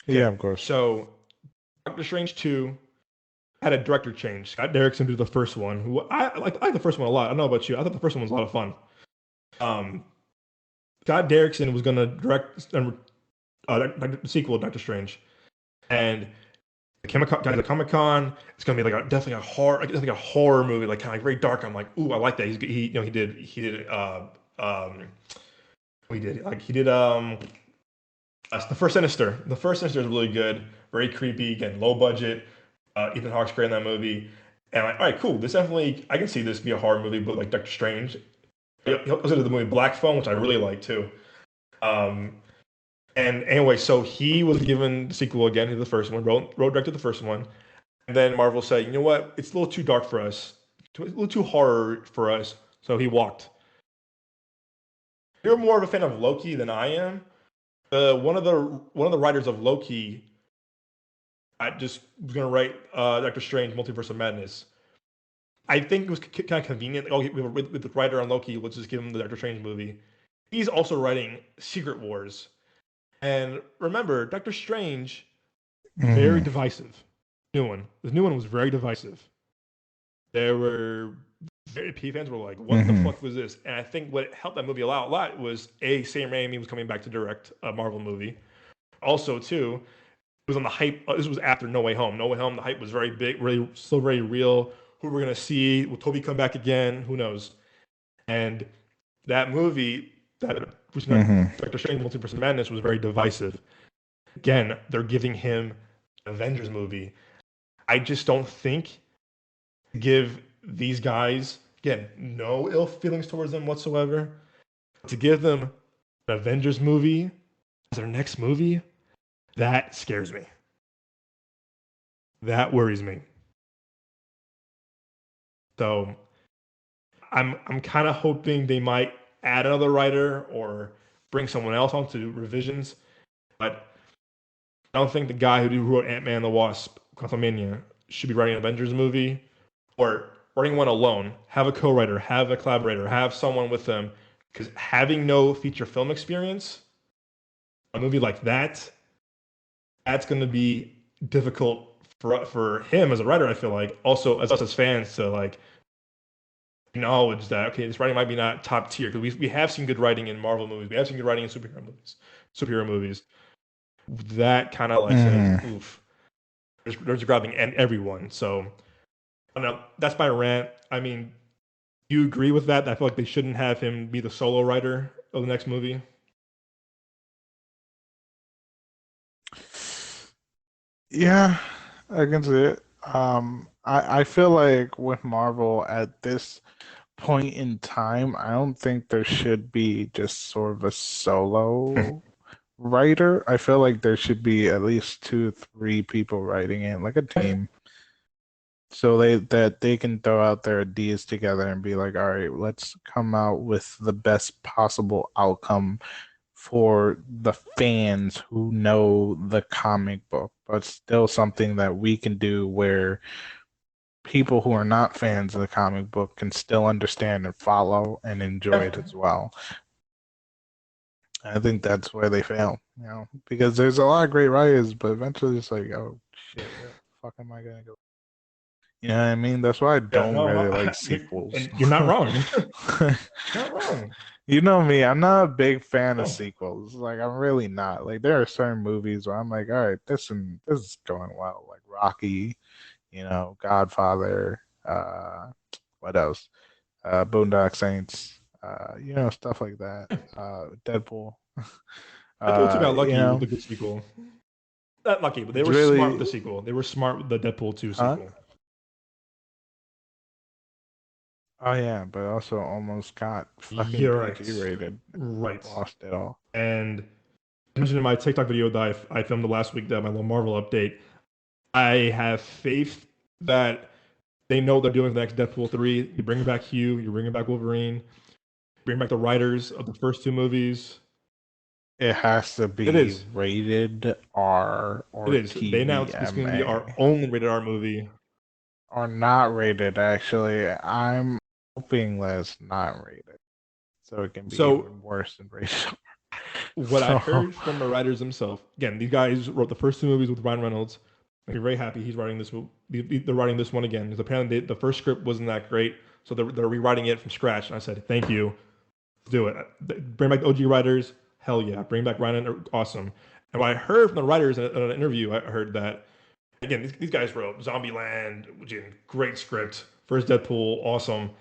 Yeah, of course. So Doctor Strange 2 had a director change. Scott Derrickson did the first one. Who I like the first one a lot. I don't know about you. I thought the first one was a lot of fun. Scott Derrickson was going to direct the sequel of Doctor Strange, and the Comic-Con. It's going to be definitely a horror movie, like kind of very dark. I'm like, ooh, I like that. He did the first Sinister. The first Sinister is really good, very creepy, again, low budget. Ethan Hawke's great in that movie, and I'm like, all right, cool. This definitely, I can see this be a horror movie, but like Doctor Strange. He also did the movie Black Phone, which I really like too. And anyway, so he was given the sequel again to the first one, wrote directed the first one, and then Marvel said, you know what, it's a little too dark for us, a little too horror for us, so he walked. You're more of a fan of Loki than I am. One of the writers of Loki, I just was gonna write Doctor Strange: Multiverse of Madness. I think it was kind of convenient. Oh, with the writer on Loki, let's just give him the Doctor Strange movie. He's also writing Secret Wars, and remember, Doctor Strange, very divisive. The new one was very divisive. There were P fans were like, "What the fuck was this?" And I think what helped that movie a lot was Sam Raimi was coming back to direct a Marvel movie. Also, too, it was on the hype. This was after No Way Home. No Way Home, the hype was very big, really, still very real. Who we're gonna see? Will Toby come back again? Who knows? And that movie, Doctor Strange: Multiverse of Madness, was very divisive. Again, they're giving him an Avengers movie. I just don't think give these guys, again, no ill feelings towards them whatsoever, to give them an Avengers movie as their next movie, that scares me. That worries me. So I'm kind of hoping they might add another writer or bring someone else on to do revisions, but I don't think the guy who wrote Ant-Man and the Wasp: Quantumania should be writing an Avengers movie or writing one alone. Have a co-writer, have a collaborator, have someone with them, because having no feature film experience, a movie like that's going to be difficult for him as a writer. I feel like also as us as fans to like acknowledge that, okay, this writing might be not top tier, because we have seen good writing in Marvel movies, we have seen good writing in superhero movies. That kind of like says, oof, there's grabbing everyone. So I don't know, that's my rant. I mean, do you agree with that? I feel like they shouldn't have him be the solo writer of the next movie. Yeah, I can see it. I feel like with Marvel at this point in time, I don't think there should be just sort of a solo writer. I feel like there should be at least 2-3 people writing it, like a team. So that they can throw out their ideas together and be like, all right, let's come out with the best possible outcome for the fans who know the comic book, but still something that we can do where people who are not fans of the comic book can still understand and follow and enjoy it as well. I think that's where they fail, because there's a lot of great writers, but eventually it's like, oh shit, where the fuck am I gonna go? You know what I mean? That's why I don't really like sequels. And you're not wrong. Not wrong. You know me, I'm not a big fan of sequels. Like, I'm really not. Like, there are certain movies where I'm like, all right, this is going well. Like Rocky, Godfather, what else? Boondock Saints, stuff like that. Deadpool. Deadpool 2 got lucky with know, the good sequel. Not lucky, but they it's were really, smart with the sequel. They were smart with the Deadpool 2 sequel. Oh yeah, but also almost got fucking You're PG rated. Right. Lost it all. And I mentioned in my TikTok video that I filmed the last week, that my little Marvel update. I have faith that they know what they're doing with the next Deadpool 3. You bring back Hugh, you bring back Wolverine, bring back the writers of the first two movies. It has to be rated R or it is. TVMA. They announced it's going to be our only rated R movie. Or not rated, actually. I'm hoping that it's not rated. So it can be even worse than rated R. What I heard from the writers themselves, again, these guys wrote the first two movies with Ryan Reynolds. I'm very happy he's writing this movie. They're writing this one again, because apparently the first script wasn't that great, so they're rewriting it from scratch. And I said, thank you. Let's do it. Bring back the OG writers. Hell yeah. Bring back Ryan. Awesome. And what I heard from the writers in an interview, I heard that, again, these guys wrote Zombieland, which is a great script. First Deadpool, awesome.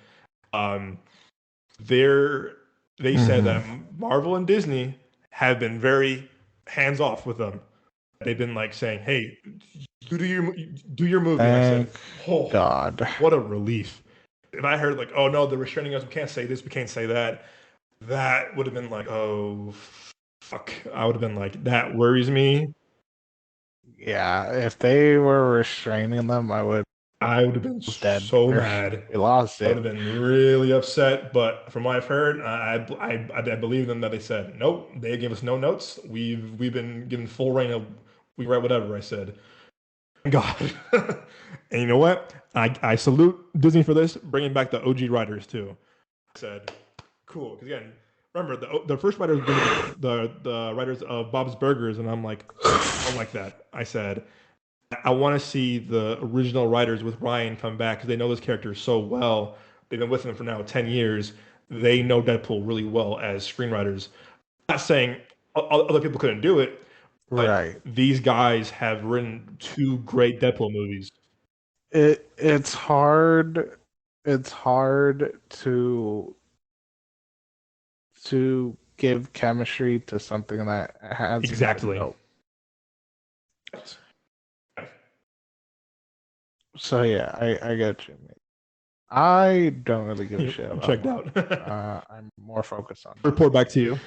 They said that Marvel and Disney have been very hands off with them. They've been like saying, "Hey, do your movie." And I said, "Oh God, what a relief!" If I heard like, "Oh no, they're restraining us. We can't say this. We can't say that," that would have been like, "Oh fuck!" I would have been like, "That worries me." Yeah, if they were restraining them, I would have been so mad. We lost it. I would have been really upset. But from what I've heard, I believe them that they said, nope, they gave us no notes. We've been given full reign of, we write whatever. I said, God. And you know what? I salute Disney for this, bringing back the OG writers too. I said, cool. Because again, remember the first writers were the writers of Bob's Burgers, and I'm like, I don't like that. I said, I want to see the original writers with Ryan come back, because they know this character so well. They've been with him for now 10 years. They know Deadpool really well as screenwriters. I'm not saying other people couldn't do it, but right. These guys have written two great Deadpool movies. It's hard. It's hard to give chemistry to something that has exactly. So yeah, I get you. I don't really give a shit about checked out. I'm more focused on report back to you.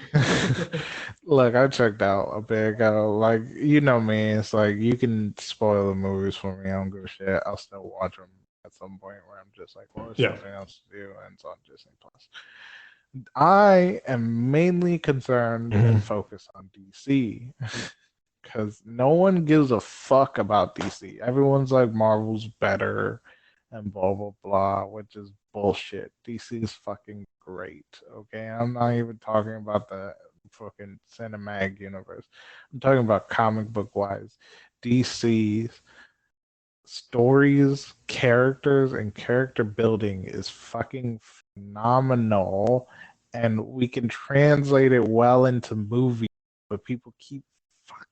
Look, I checked out a bit ago. Like, you know me, it's like you can spoil the movies for me. I don't give a shit. I'll still watch them at some point where I'm just like, well, there's something else to do, and it's on Disney Plus. I am mainly concerned and focused on DC. Because no one gives a fuck about DC. Everyone's like, Marvel's better and blah, blah, blah, which is bullshit. DC is fucking great, okay? I'm not even talking about the fucking cinematic universe. I'm talking about comic book wise. DC's stories, characters, and character building is fucking phenomenal. And we can translate it well into movies, but people keep fucking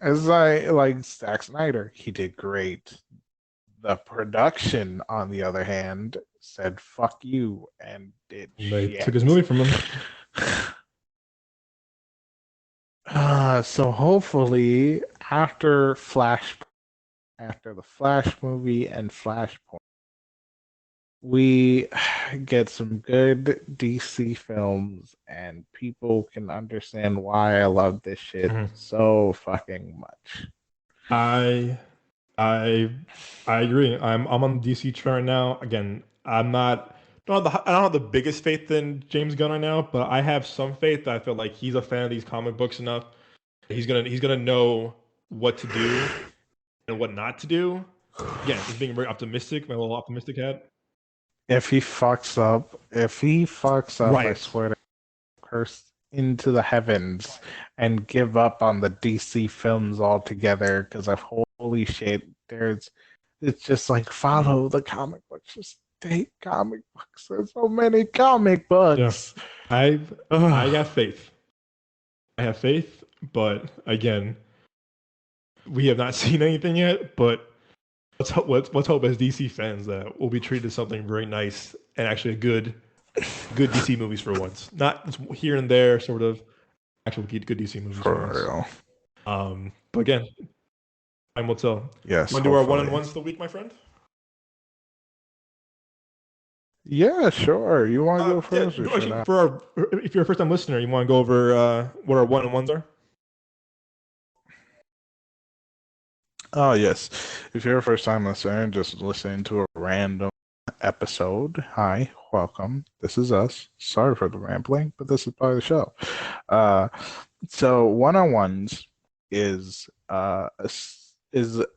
it's like Zack Snyder, he did great. The production, on the other hand, said "fuck you" and did they shit. took his movie from him. So hopefully, after the Flash movie and Flashpoint, we get some good DC films, and people can understand why I love this shit so fucking much. I agree. I'm on the DC train right now. Again, I don't have the biggest faith in James Gunn right now, but I have some faith that I feel like he's a fan of these comic books enough. He's gonna know what to do and what not to do. Again, just being very optimistic, my little optimistic head. If he fucks up, I swear to curse into the heavens and give up on the DC films altogether, because holy shit, it's just like, follow the comic books. Just hate comic books. There's so many comic books. Yeah. I got faith. I have faith, but again, we have not seen anything yet. But let's hope as DC fans that we'll be treated to something very nice and actually a good DC movies for once, not here and there sort of actual good DC movies for real. Once. But again, time will tell. Yes. Want to do our one-on-ones of the week, my friend? Yeah, sure. You want to go first? Yeah, actually, if you're a first-time listener, you want to go over what our one-on-ones are? Oh, yes. If you're a first-time listener and just listening to a random episode, hi, welcome. This is us. Sorry for the rambling, but this is part of the show. So one-on-ones is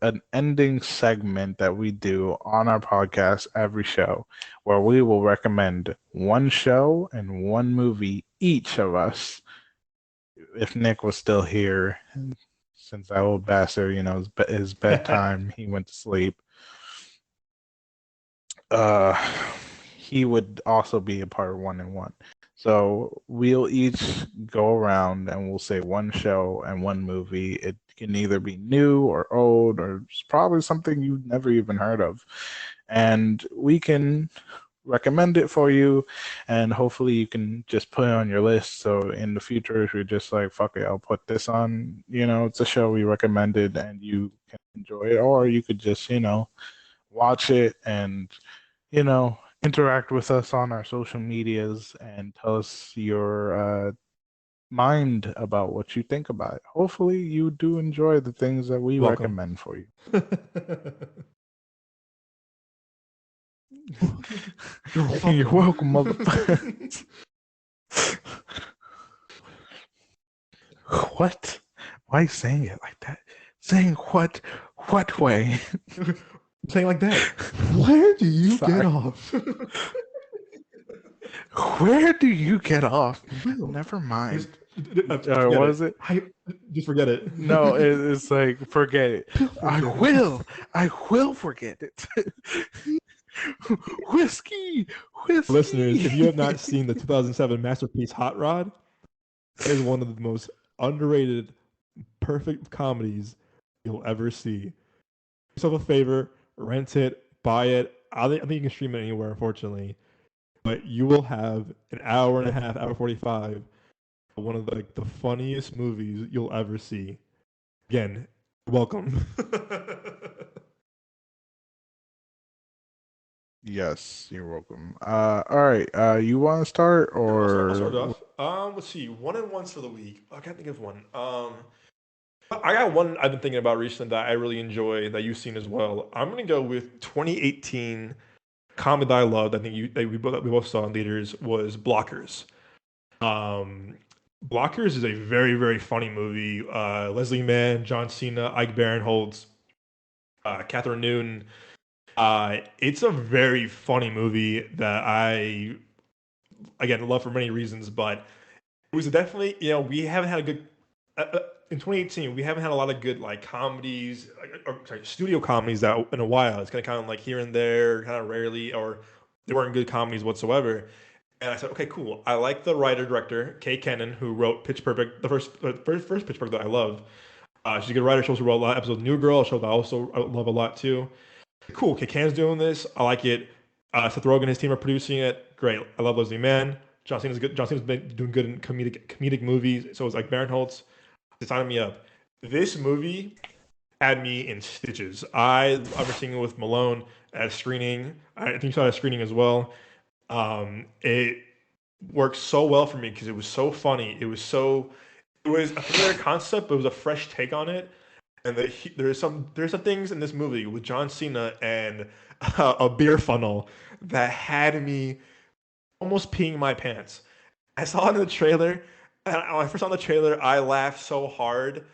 an ending segment that we do on our podcast every show, where we will recommend one show and one movie, each of us. If Nick was still here, since that old bastard, his bedtime, he went to sleep. He would also be a part of 1 and 1. So we'll each go around and we'll say one show and one movie. It can either be new or old or probably something you've never even heard of. And we can recommend it for you, and hopefully you can just put it on your list. So in the future, if you're just like, fuck it, I'll put this on, it's a show we recommended and you can enjoy it. Or you could just, watch it and, interact with us on our social medias and tell us your mind about what you think about it. Hopefully you do enjoy the things that we recommend for you. You're welcome, motherfucker. What? Why are you saying it like that? Saying what? What way? Saying like that. Where do you get off? Where do you get off? Never mind. What is it? Just forget it. No, it's like, forget it. I will forget it. Whiskey. Listeners, if you have not seen the 2007 masterpiece Hot Rod, it is one of the most underrated, perfect comedies you'll ever see. Do yourself a favor, rent it, buy it. I think you can stream it anywhere, unfortunately. But you will have an hour and a half, hour 45, one of the funniest movies you'll ever see. Again, welcome. Yes, you're welcome. All right. You want to start or? I'll start off. Let's see. 1-on-ones for the week. I can't think of one. I got one I've been thinking about recently that I really enjoy that you've seen as well. I'm gonna go with 2018 comedy that I loved. I think we both saw in theaters was Blockers. Blockers is a very, very funny movie. Leslie Mann, John Cena, Ike Barinholtz, Catherine Newton. It's a very funny movie that I, again, love for many reasons, but it was definitely, we haven't had a good, in 2018, we haven't had a lot of good comedies, studio comedies that in a while. It's kind of like here and there, kind of rarely, or they weren't good comedies whatsoever. And I said, okay, cool. I like the writer-director, Kay Cannon, who wrote Pitch Perfect, the first Pitch Perfect that I love. She's a good writer. She also wrote a lot of episodes of New Girl, a show that I also love a lot too. Cool. Kay Cannon's doing this. I like it. Seth Rogen and his team are producing it. Great. I love Leslie Mann. John Cena's good. John Cena's been doing good in comedic movies. So it's like Barinholtz. They signed me up. This movie had me in stitches. I remember seeing it with Malone at a screening. I think you saw it at a screening as well. It worked so well for me because it was so funny. It was a familiar concept, but it was a fresh take on it. And there's some things in this movie with John Cena and a beer funnel that had me almost peeing my pants. I saw it in the trailer, and when I first saw the trailer, I laughed so hard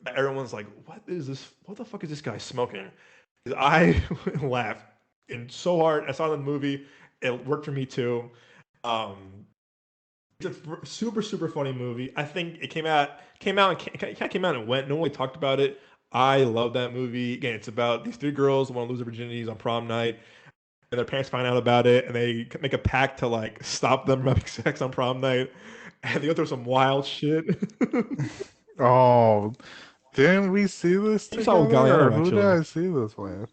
that everyone's like, "What is this? What the fuck is this guy smoking?" I laughed and so hard. I saw it in the movie. It worked for me too. It's a super, super funny movie. I think it came out and went. No one really talked about it. I love that movie. Again, it's about these three girls who want to lose their virginities on prom night. and their parents find out about it, and they make a pact to like stop them from having sex on prom night, and they go through some wild shit. Oh, didn't we see this You saw together, or Galliano, who did actually. I see this with?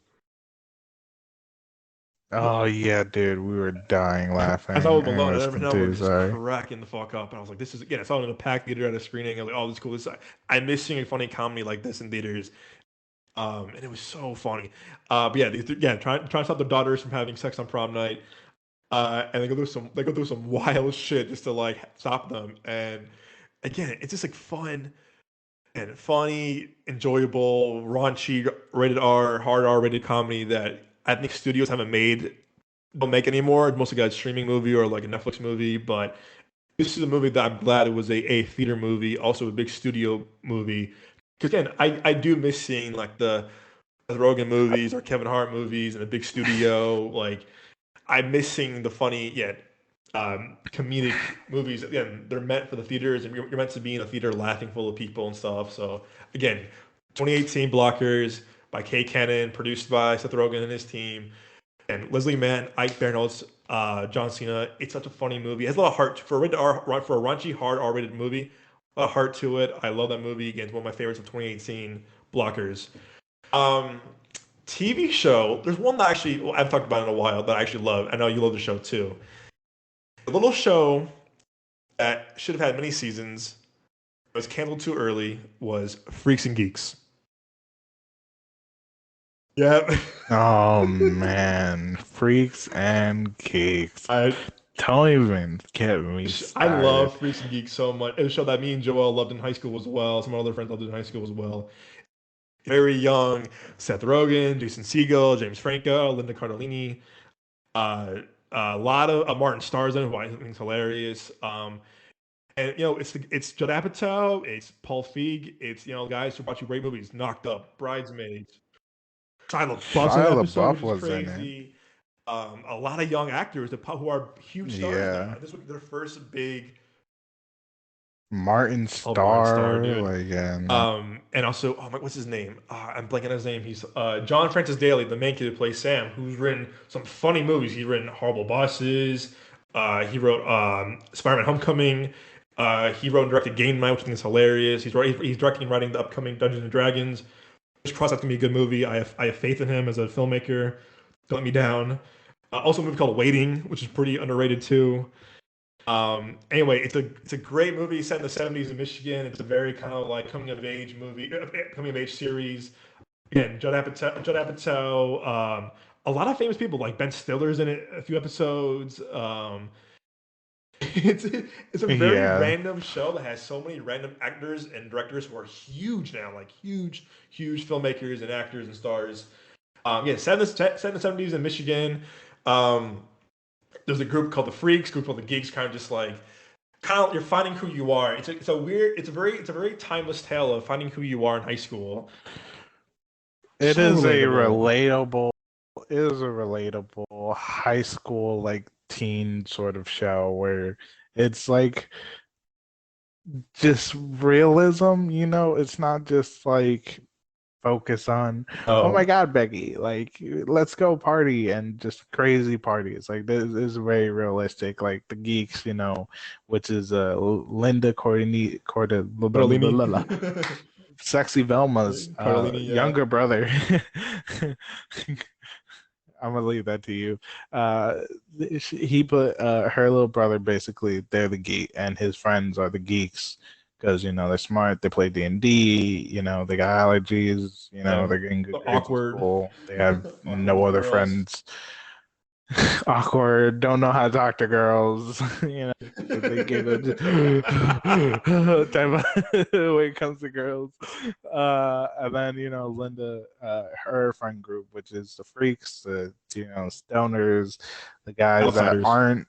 Oh yeah, dude, we were dying I saw it laughing. with Malone, and everyone else was just Sorry. cracking the fuck up. And I was like, "This is again." I saw it in a packed theater at a screening. I was like, "Oh, this is cool." I miss seeing a funny comedy like this in theaters, and it was so funny. But yeah, trying to stop their daughters from having sex on prom night, and they go through some wild shit just to like stop them. And again, it's just like fun and funny, enjoyable, raunchy, rated R, hard R rated comedy that I think studios haven't made, don't make anymore. It's mostly got a streaming movie or like a Netflix movie, but this is a movie that I'm glad it was a theater movie, also a big studio movie. Because again, I do miss seeing like the Seth Rogen movies or Kevin Hart movies in a big studio. Like I'm missing the funny yet comedic movies. Again, they're meant for the theaters, and you're meant to be in a theater laughing full of people and stuff. So again, 2018 Blockers by Kay Cannon, produced by Seth Rogen and his team, and Leslie Mann, Ike Barinholtz, John Cena. It's such a funny movie. It has a lot of heart for a rated R, for a raunchy, hard R-rated movie. A lot of heart to it. I love that movie. Again, it's one of my favorites of 2018. Blockers. Um, TV show. There's one that actually I've talked about in a while that I actually love. I know you love the show too. A little show that should have had many seasons, was canceled too early, was Freaks and Geeks. Yeah. Oh man, Freaks and Geeks. I Don't even get me I started. love Freaks and Geeks so much. It was a show that me and Joel loved in high school as well. Some other friends loved it in high school as well. Very young Seth Rogen, Jason Segel, James Franco, Linda Cardellini, a lot of Martin Starrs in it, who I think is hilarious. And it's Judd Apatow, it's Paul Feig, it's guys who brought you great movies, Knocked Up, Bridesmaids, Shia LaBeouf's in the Shia episode, LaBeouf which is was in it. crazy. A lot of young actors who are huge stars now. Yeah. This was their first big. Martin Oh, Martin Starr, Starr, dude. like yeah. And also, oh my, what's his name? I'm blanking on his name. He's John Francis Daly, the main kid who plays Sam, who's written some funny movies. He's written Horrible Bosses. He wrote Spider-Man: Homecoming. He wrote and directed Game Night, which I think is hilarious. He's directing and writing the upcoming Dungeons and Dragons. Which cross, that's gonna be a good movie. I have faith in him as a filmmaker. Don't let me down. Also, a movie called Waiting, which is pretty underrated too. Anyway, it's a great movie set in the 70s in Michigan. It's a very kind of like coming of age movie, coming of age series. Again, Judd Apatow, a lot of famous people like Ben Stiller's in it a few episodes. It's a very random show that has so many random actors and directors who are huge now, like huge filmmakers and actors and stars. Set in the 70s in Michigan. There's a group called the Freaks, group called the Geeks, you're finding who you are. It's a very timeless tale of finding who you are in high school. It is relatable. It is a relatable high school like teen sort of show where it's like just realism, it's not just like focus on oh my god, Becky, like let's go party and just crazy parties. Like this is very realistic. Like the Geeks, which is Linda Cordini Sexy Velma's younger brother. I'm gonna leave that to you. He put her little brother, basically they're the geek and his friends are the geeks because they're smart, they play D&D, they got allergies, they're getting good grades awkward. at school, they have no other friends. Awkward, don't know how to talk to girls. They gave it type of when it comes to girls. And then Linda, her friend group, which is the Freaks, the stoners, the guys Outsiders. that aren't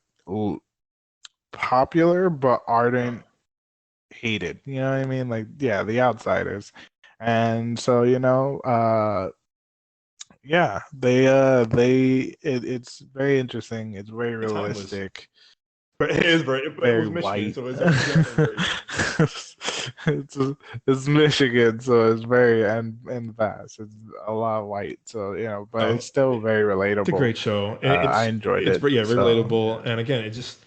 popular but aren't hated. You know what I mean? Like the outsiders. And so it's very interesting. It's very realistic. But it is very very it was Michigan, white. so it's very it's it's Michigan, so it's very and vast. It's a lot of white, so but it's still very relatable. It's a great show. And I enjoyed it. Very relatable. And again, it's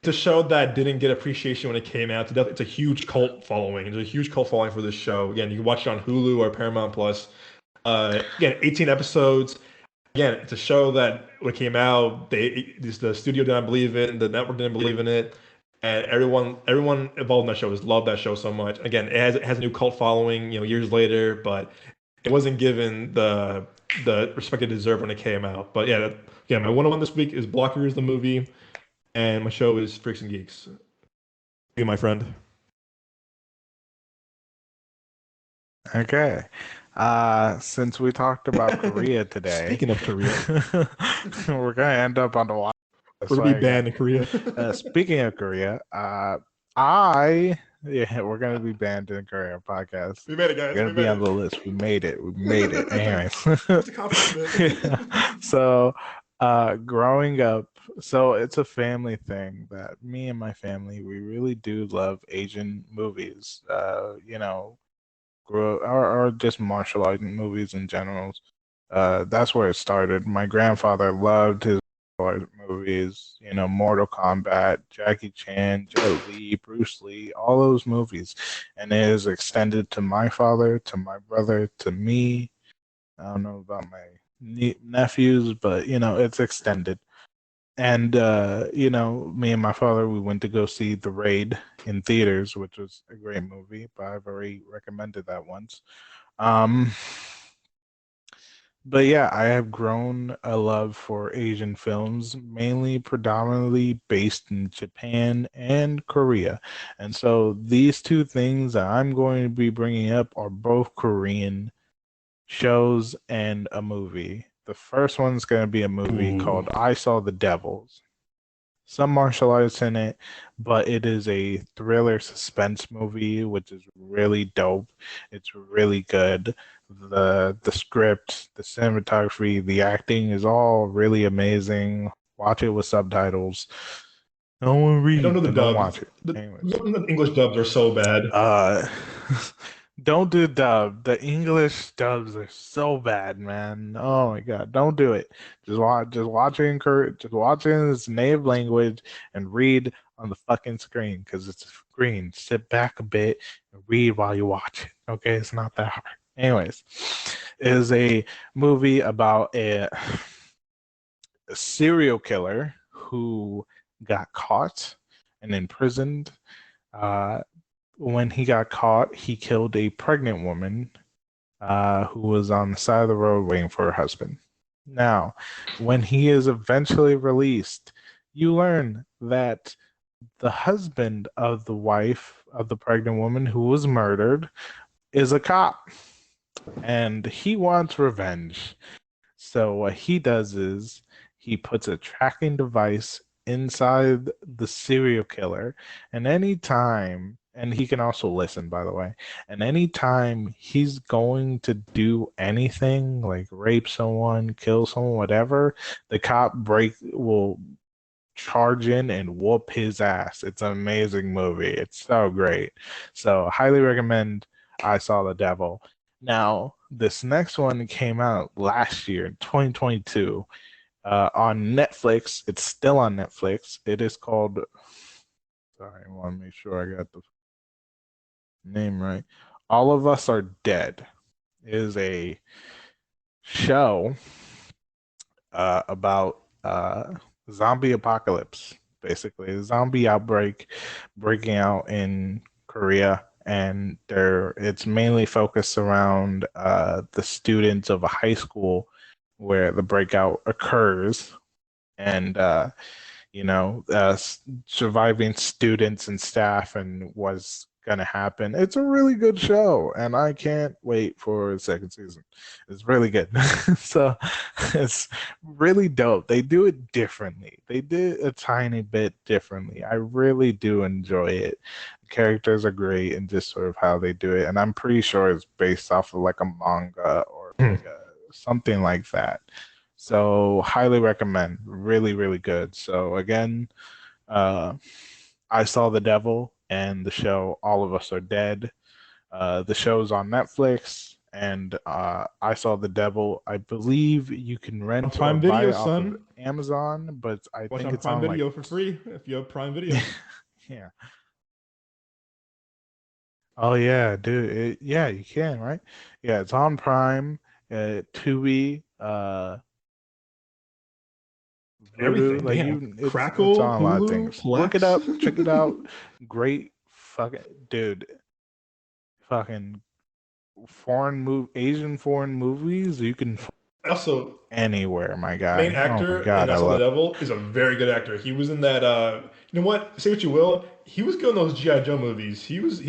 a show that didn't get appreciation when it came out. It's a huge cult following. There's a huge cult following for this show. Again, you can watch it on Hulu or Paramount Plus. Again, 18 episodes. Again, it's a show that when it came out, the studio didn't believe in, the network didn't believe in it, and everyone involved in that show just loved that show so much. Again, it has a new cult following, years later, but it wasn't given the respect it deserved when it came out. But yeah, my one-on-one this week is Blockers, the movie, and my show is Freaks and Geeks. You, my friend. Okay. Since we talked about Korea today, speaking of Korea, we're gonna end up on the watch. We're gonna be banned in Korea. Speaking of Korea, we're gonna be banned in the Korea podcast. We made it, guys. We're gonna be on the list. We made it. Anyways, it's a compliment. So, growing up, so it's a family thing that me and my family, we really do love Asian movies. Or just martial art movies in general. That's where it started. My grandfather loved his martial art movies, Mortal Kombat, Jackie Chan, Jet Li, Bruce Lee, all those movies. And it is extended to my father, to my brother, to me. I don't know about my nephews, but, it's extended. And, me and my father, we went to go see The Raid in theaters, which was a great movie, but I've already recommended that once. But yeah, I have grown a love for Asian films, predominantly based in Japan and Korea. And so these two things that I'm going to be bringing up are both Korean shows and a movie. The first one's going to be a movie called I Saw the Devils. Some martial arts in it, but it is a thriller suspense movie, which is really dope. It's really good. The script, the cinematography, the acting is all really amazing. Watch it with subtitles. Don't read. I don't know the dubs. Watch it. The English dubs are so bad. Don't do dub. The English dubs are so bad, man. Oh my god, don't do it. Just watch it in its native language and read on the fucking screen because it's a screen. Sit back a bit and read while you watch it. Okay, it's not that hard. Anyways, it is a movie about a serial killer who got caught and imprisoned. When he got caught, he killed a pregnant woman who was on the side of the road waiting for her husband. Now, when he is eventually released, you learn that the husband of the wife of the pregnant woman who was murdered is a cop, and he wants revenge. So what he does is he puts a tracking device inside the serial killer, and anytime, and he can also listen, by the way, and anytime he's going to do anything like rape someone, kill someone, whatever, the cop will charge in and whoop his ass. It's an amazing movie. It's so great. So highly recommend I Saw the Devil. Now, this next one came out last year in 2022 on Netflix. It's still on Netflix. It is called, sorry, I want to make sure I got the name right. All of Us Are Dead. It is a show about zombie apocalypse, basically a zombie outbreak breaking out in Korea, and it's mainly focused around the students of a high school where the breakout occurs, and surviving students and staff and what's gonna happen. It's a really good show, and I can't wait for the second season. It's really good. So it's really dope. They do it differently. They did a tiny bit differently. I really do enjoy it. The characters are great and just sort of how they do it. And I'm pretty sure it's based off of like a manga or like something like that. So highly recommend. Really, really good. So again, I Saw the Devil and the show All of Us Are Dead. The show's on Netflix, and I Saw the Devil. I believe you can rent or buy it off of Amazon, but I think it's Prime on Video for free if you have Prime Video. Yeah. Oh yeah, dude. Yeah, you can, right? Yeah, it's on Prime, Tubi, Voodoo. Everything. Like Damn. it's Crackle, on a lot of Hulu, things. Look it Plex. up, check it out. Great fucking dude. Fucking Asian foreign movies you can Also anywhere, my guy. Main actor oh my God, in I Saw the Devil is a very good actor. He was in that you know what? Say what you will. He was good in those G.I. Joe movies. He was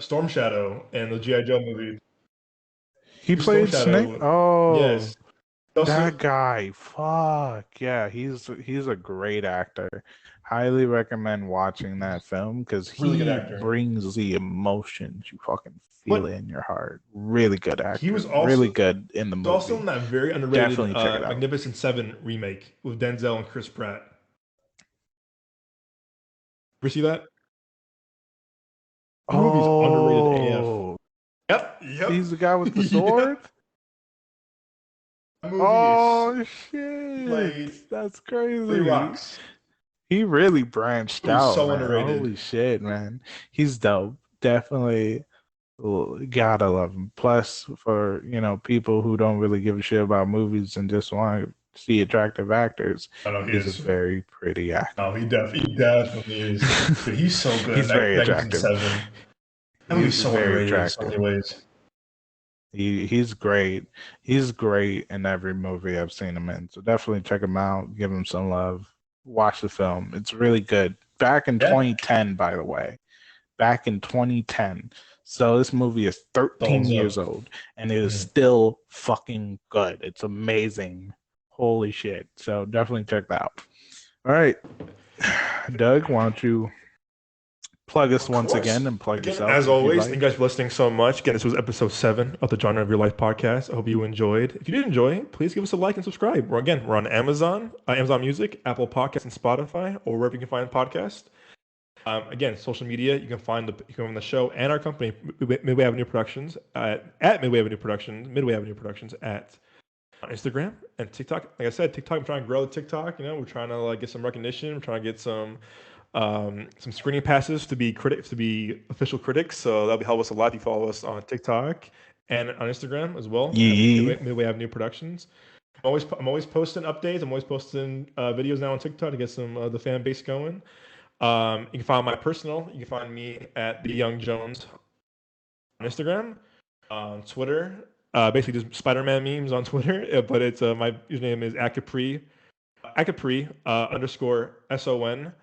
Storm Shadow in the G.I. Joe movie. He played Snake? Oh, Yes. Also, that guy. Fuck. Yeah, he's a great actor. Highly recommend watching that film because really good he actor. brings the emotions. You fucking feel it in your heart. Really good actor. He was also really good in the movie. Also in that very underrated Definitely check it out. Magnificent Seven remake with Denzel and Chris Pratt. Ever see that? The movie's underrated AF. Yep. He's the guy with the sword? Oh shit! That's crazy. 3 Rocks. He really branched out, so man. underrated. Holy shit, man. He's dope. Definitely gotta love him. Plus, for people who don't really give a shit about movies and just want to see attractive actors, he's a very pretty actor. Oh, he definitely is. Dude, he's so good. He's very attractive. He's so very attractive in so many ways. He's great. He's great in every movie I've seen him in. So definitely check him out. Give him some love. Watch the film. It's really good. Back in 2010, by the way. Back in 2010. So this movie is 13 years old, and it is still fucking good. It's amazing. Holy shit. So definitely check that out. All right. Doug, why don't you plug us once again and plug yourself. As always, thank you guys for listening so much. Again, this was episode 7 of the Genre of Your Life podcast. I hope you enjoyed. If you did enjoy, please give us a like and subscribe. We're on Amazon, Amazon Music, Apple Podcasts, and Spotify, or wherever you can find podcasts. Again, social media, you can find the show and our company, Midway Avenue Productions, at Midway Avenue Productions at Instagram and TikTok. Like I said, TikTok, I'm trying to grow the TikTok. We're trying to get some recognition. We're trying to get some screening passes to be official critics. So that'll help us a lot if you follow us on TikTok and on Instagram as well. Midway Avenue Productions. I'm always posting updates. I'm always posting videos now on TikTok to get some the fan base going. You can find my personal. You can find me at the Young Jones on Instagram, on Twitter. Basically just Spider-Man memes on Twitter, but it's my username is @Capri _SON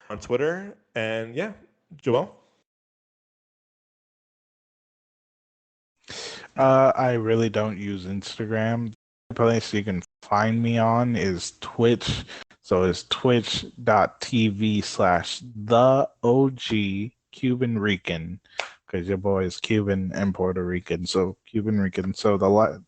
on Twitter. And yeah, Joel. I really don't use Instagram. The place you can find me on is Twitch. So it's twitch.tv/the Cuban Rican, because your boy is Cuban and Puerto Rican. So Cuban Rican. So the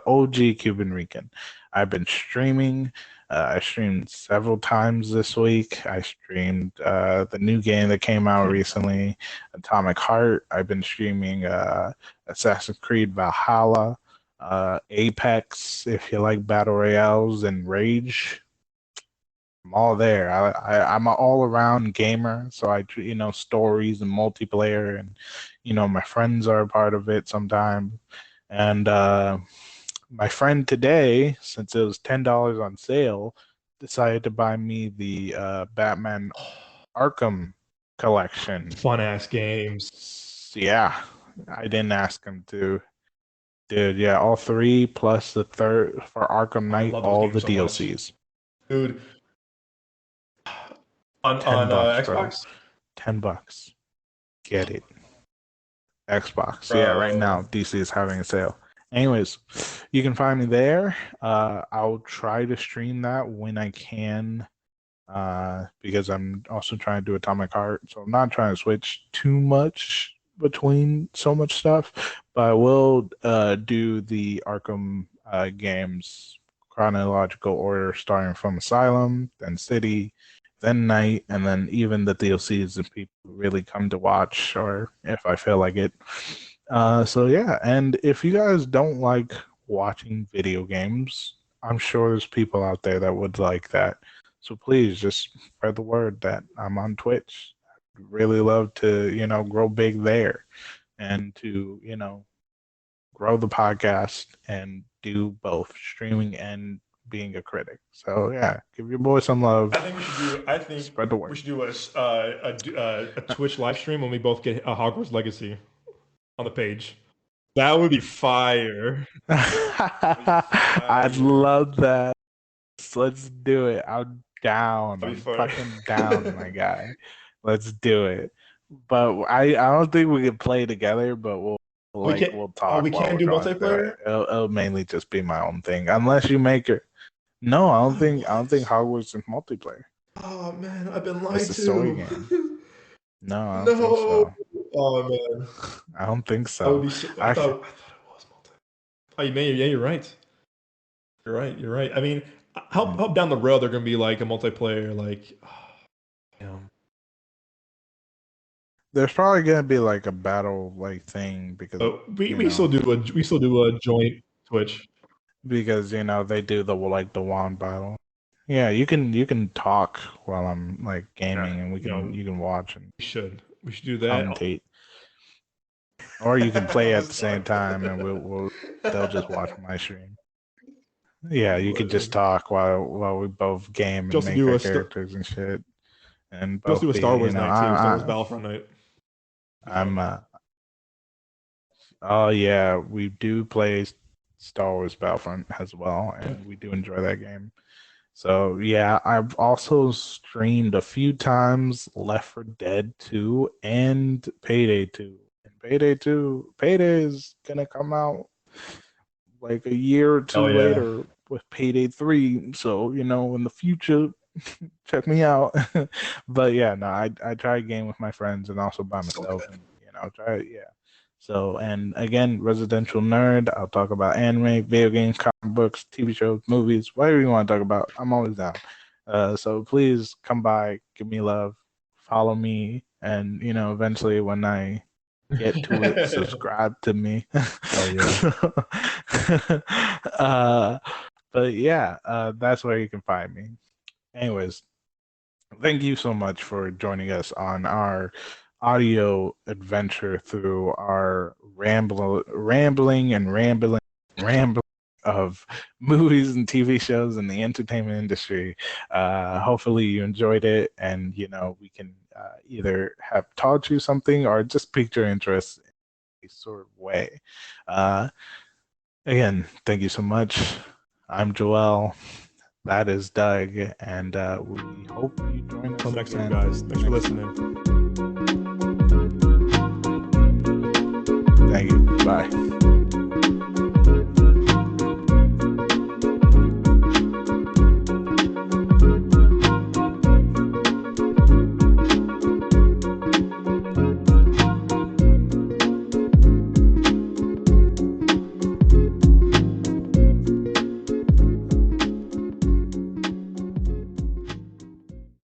OG Cuban Rican. I've been streaming. I streamed several times this week. I streamed the new game that came out recently, Atomic Heart. I've been streaming Assassin's Creed Valhalla, Apex, if you like battle royales, and Rage. I'm all there. I'm an all-around gamer, so I stories and multiplayer, and my friends are a part of it sometimes. And my friend today, since it was $10 on sale, decided to buy me the Batman Arkham collection. Fun ass games. Yeah, I didn't ask him to. Dude, yeah, all 3 plus the third for Arkham Knight, all the DLCs. Dude. On Xbox? $10. Get it. Xbox. Bro. Yeah, right now DC is having a sale. Anyways, you can find me there. I'll try to stream that when I can, because I'm also trying to do Atomic Heart. So I'm not trying to switch too much between so much stuff, but I will do the Arkham games chronological order, starting from Asylum, then City, then night, and then even the DLCs if people really come to watch or if I feel like it. So yeah, and if you guys don't like watching video games, I'm sure there's people out there that would like that. So please just spread the word that I'm on Twitch. I'd really love to, grow big there and to, grow the podcast and do both streaming and being a critic. So yeah, give your boy some love. I think spread the word. We should do a Twitch live stream when we both get a Hogwarts Legacy on the page. That would be fire. I'd love that. Let's do it. I'm down. I'm fucking down, my guy. Let's do it. But I don't think we can play together, but we'll talk. Oh, we can't do multiplayer? It'll mainly just be my own thing. Unless you make it. No, I don't think Hogwarts is multiplayer. Oh man, I've been lied to. It's a story game. No, I don't think so. Oh man, I don't think so. I thought it was multiplayer. Oh, yeah, you're right. You're right. I mean, how down the road they're gonna be like a multiplayer, like, There's probably gonna be like a battle like thing because we still do a joint Twitch because they do the wand battle. Yeah, you can talk while I'm like gaming, and you can watch and we should do that. Commentate. Or you can play at the same time, and they'll just watch my stream. Yeah, you could just talk while we both game and make our characters and shit. And both do a Star Wars night too. Star Wars Battlefront night. Oh yeah, we do play Star Wars Battlefront as well, and we do enjoy that game. So yeah, I've also streamed a few times Left 4 Dead 2 and Payday 2. And Payday is gonna come out like a year or two later with Payday 3. So, in the future, check me out. But yeah, no, I try a game with my friends and also by myself, and try it. Yeah. So, and again, residential nerd. I'll talk about anime, video games, comic books, TV shows, movies, whatever you want to talk about. I'm always down. So please come by, give me love, follow me, and eventually when I get to it, subscribe to me. Oh yeah. But yeah, that's where you can find me. Anyways, thank you so much for joining us on our audio adventure through our rambling of movies and TV shows in the entertainment industry. Hopefully you enjoyed it, and we can either have taught you something or just piqued your interest in a sort of way. Again, thank you so much. I'm Joel. That is Doug, and we hope you join us. Until next time, guys. Thanks for listening. Thank you. Bye.